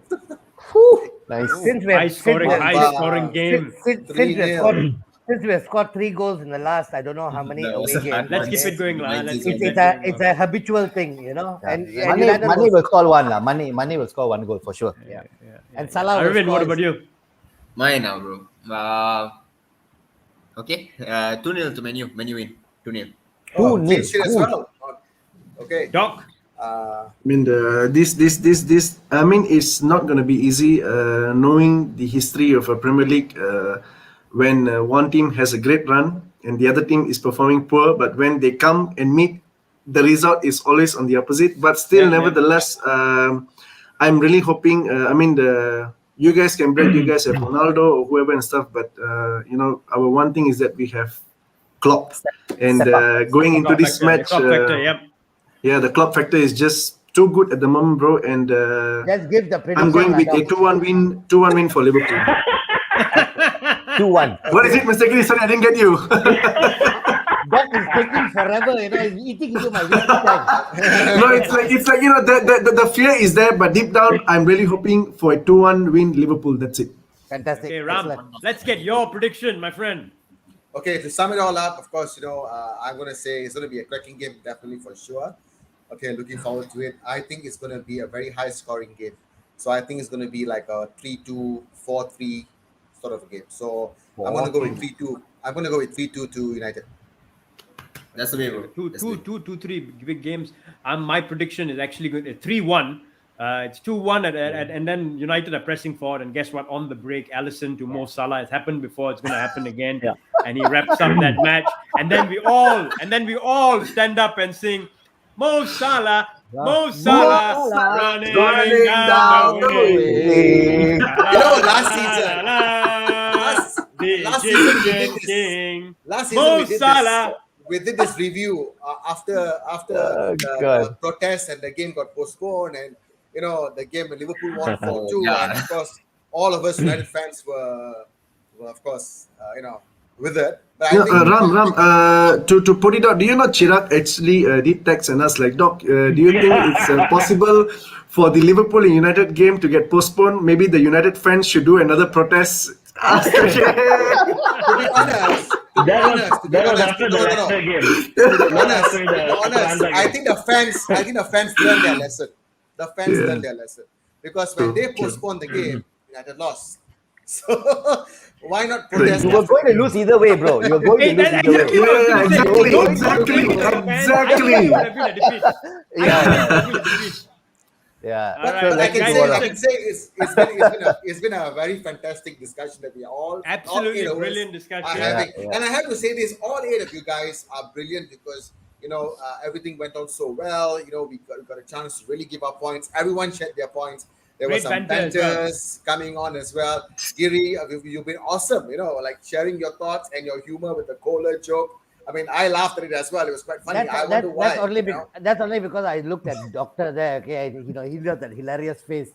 Nice. High scoring game. Since we have scored 3 goals in the last, I don't know how many away games. Let's keep it going, It's a habitual thing, Yeah. And Mane will score one, Mane will score 1 goal for sure. Yeah. And Salah. Arvind, what about you? Mine now, bro. Okay. 2-0 to Menu. Menu win. 2-0. 2-0 as well. Okay. Doc. I mean, this. I mean, it's not going to be easy. Knowing the history of a Premier League. When one team has a great run and the other team is performing poor, but when they come and meet, the result is always on the opposite. But still, nevertheless, I'm really hoping. You guys can break. You guys have Ronaldo or whoever and stuff. But our one thing is that we have Klopp, and going into this match, the Klopp factor is just too good at the moment, bro. And let's give the prediction. I'm going with a 2-1 win. 2-1 win for Liverpool. 2-1. What is it, Mr. Giri? Sorry, I didn't get you. Doc is taking forever, he's eating into my waiting time. No, it's like the fear is there, but deep down, I'm really hoping for a 2-1 win Liverpool. That's it. Fantastic. Okay, Ram, Excellent. let's get your prediction, my friend. Okay, to sum it all up, of course, I'm going to say it's going to be a cracking game, definitely for sure. Okay, looking forward to it. I think it's going to be a very high scoring game. So I think it's going to be like a 3-2, 4-3 sort of a game. So I'm going to go with 3-2. I'm going to go with 3-2 to United. That's the way, bro. 2-3 big games. My prediction is actually good. 3-1. It's 2-1 and then United are pressing forward, and guess what? On the break, Alisson to Mo Salah. It's happened before. It's going to happen again. And he wraps up that match. And then we all stand up and sing, Mo Salah, Mo Salah, running down the way. Last season we did this review after the protest, and the game got postponed, and the game when Liverpool won 4-2, and of course all of us United fans were of course with it. But I think Ram, to put it out, do you know Chirag actually did text and us like, Doc, do you think it's possible for the Liverpool and United game to get postponed? Maybe the United fans should do another protest. To be honest, after the Leicester game. I think the fans learned their lesson. The fans learned their lesson, because when they postponed the game, United lost. So why not protest? You were going to lose either way, bro. You were going to lose either way. Yeah. But I can say it's been a very fantastic discussion that we all brilliant discussion are having. And I have to say this: all 8 of you guys are brilliant, because everything went on so well. We got a chance to really give our points. Everyone shared their points. There were some banters coming on as well. Giri, you've been awesome. Like sharing your thoughts and your humor with the Kohler joke. I mean, I laughed at it as well. It was quite funny. I wonder why. That's only because I looked at Doctor there. Okay, he got that hilarious face.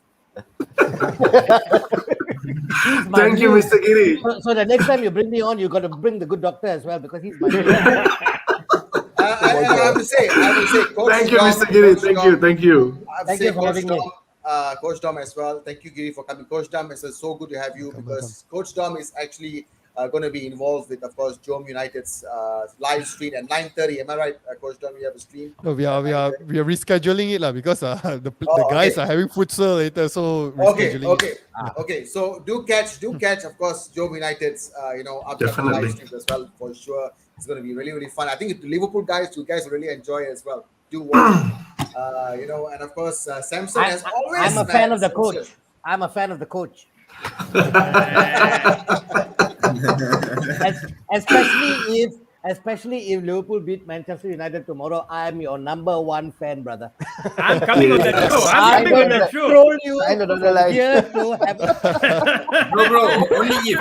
Thank you, Mr. Giri. So the next time you bring me on, you got to bring the good doctor as well, because he's my. I have to say, Coach thank you, Dom, Mr. Giri. Coach Thank Dom, you. Thank you. Thank you for having me. Coach Dom as well. Thank you, Giri, for coming. Coach Dom, it's so good to have you, because Coach Dom is actually going to be involved with, of course, Jom United's live stream at 9:30. Am I right, Coach Dom? We have a stream. No, we are rescheduling it because the guys are having futsal later, so Okay. So do catch, of course, Jom United's upcoming live streams as well, for sure. It's going to be really, really fun. I think the Liverpool guys, you guys will really enjoy it as well. Do watch. And of course, Samson has always. I'm a fan of the coach. I'm a fan of the coach. Especially if Liverpool beat Manchester United tomorrow, I'm your number 1 fan, brother. I'm coming on that show. I'm coming on that show. Troll you here to have. Bro, only if.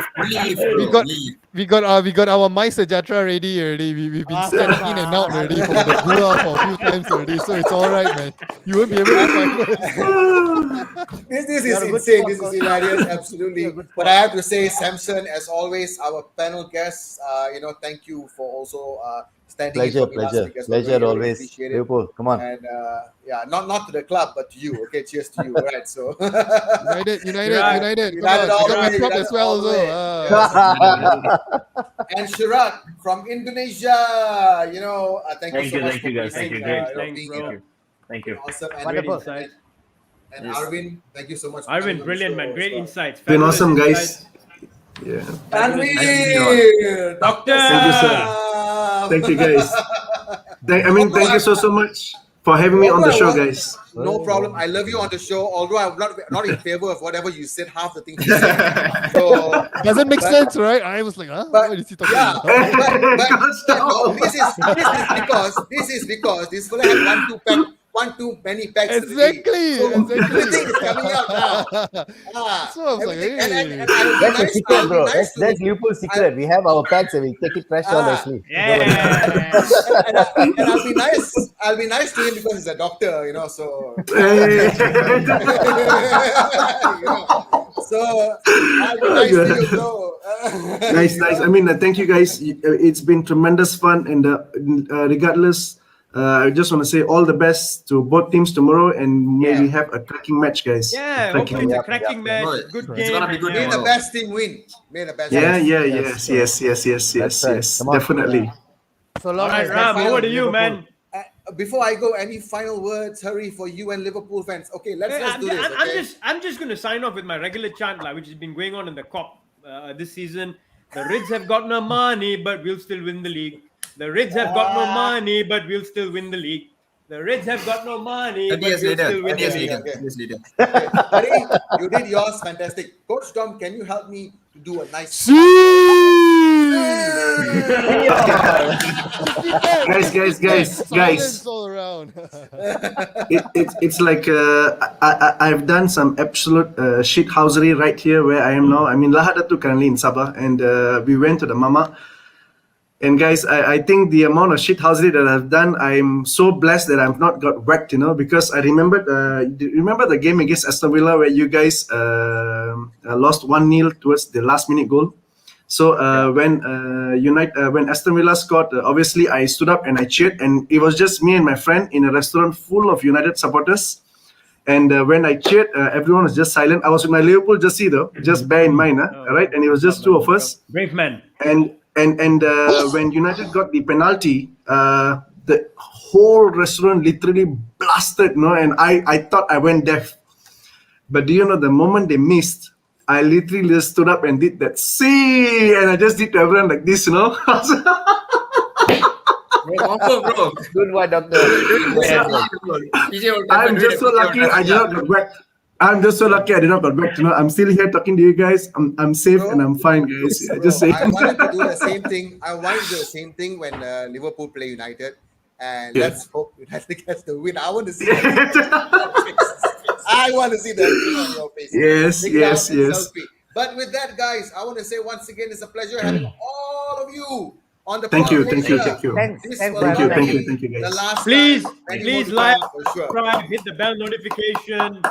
We got our My Sajatra ready already. We've been standing in and out already from the Gula for a few times already, so it's all right, man. You won't be able to find us. This is insane. This is hilarious, absolutely. But I have to say, Samson, as always, our panel guest, thank you for also standing in for me last week as well. Pleasure always. Liverpool, come on. And not to the club, but to you. Okay, cheers to you. All right, so United. Come on, all got my right, prop as well. And Chirag from Indonesia. Thank you so much. Thank you, guys. Thank you, great. Thank you. Awesome. And wonderful. And Arvin, thank you so much. Arvin, brilliant, man. Great insights. Been awesome, guys. Yeah. Arvin, Doctor. Thank you, sir. Thank you, guys. Thank you so much for having me on the show, guys. No problem. I love you on the show, although I'm not in favor of whatever you said, half the things you said. So doesn't make sense, right? I was like, what is he talking about? This is because this fella had one too many packs. Exactly. So everything is coming out now. So I was like, hey. That's a secret, bro. That's Liverpool's secret. We have our packs and we take it fresh on actually. Yeah. And I'll be nice to him because he's a doctor, so. So I'll be nice to you, bro. Nice. Thank you, guys. It's been tremendous fun, and regardless I just want to say all the best to both teams tomorrow, and maybe have a cracking match, guys. Yeah, hopefully it's a cracking match, good game. It's gonna be good. May the best team win. May the best. Yes. Definitely. So long All right, as Ram, that's over to you, Liverpool. man. Before I go, any final words, Hurry, for you and Liverpool fans? Okay, let's do this. Okay? I'm just going to sign off with my regular chant, which has been going on in the Cop this season. The Rids have got no money, but we'll still win the league. The Rids have got no money, but we'll still win the league. The Rids have got no money, but we'll still win the league. Okay. Hurry, you did yours, fantastic. Coach Tom, can you help me to do a nice? guys. All around. It's like I've done some absolute shithousery right here where I am now. I mean, Lahadatu currently in Sabah, and we went to the Mama. And guys, I think the amount of shithousery that I've done, I'm so blessed that I've not got wrecked, because I remember the game against Aston Villa where you guys lost 1-0 towards the last minute goal. So when Aston Villa scored, obviously I stood up and I cheered, and it was just me and my friend in a restaurant full of United supporters. And when I cheered, everyone was just silent. I was with my Liverpool jersey though, just bear in mind, right? And it was just two of us. Brave man. And when United got the penalty, the whole restaurant literally blasted, and I thought I went deaf. But do you know, the moment they missed, I literally just stood up and did that see, and I just did to everyone like this, Bro. Good one, doctor. I'm just so lucky I did not get whacked. I'm just so lucky I did not get whacked. I'm still here talking to you guys. I'm safe and I'm fine, guys. Just say. I wanted to do the same thing. I wanted to do the same thing when Liverpool play United, and let's hope United gets the win. I want to see that. I want to see that on your face. Yes. Selfie. But with that, guys, I want to say once again, it's a pleasure having all of you on the Thank you, podcast. Thank you, guys. The last Please like, for sure. subscribe, hit the bell notification.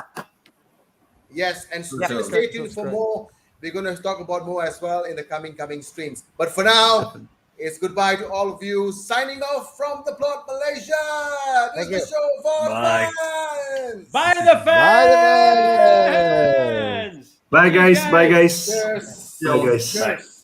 Yes, and stay tuned for more. We're going to talk about more as well in the coming streams. But for now, it's goodbye to all of you. Signing off from the Plot Malaysia. This is the show for fans. Bye the fans. Bye guys. Cheers. Bye guys. Cheers.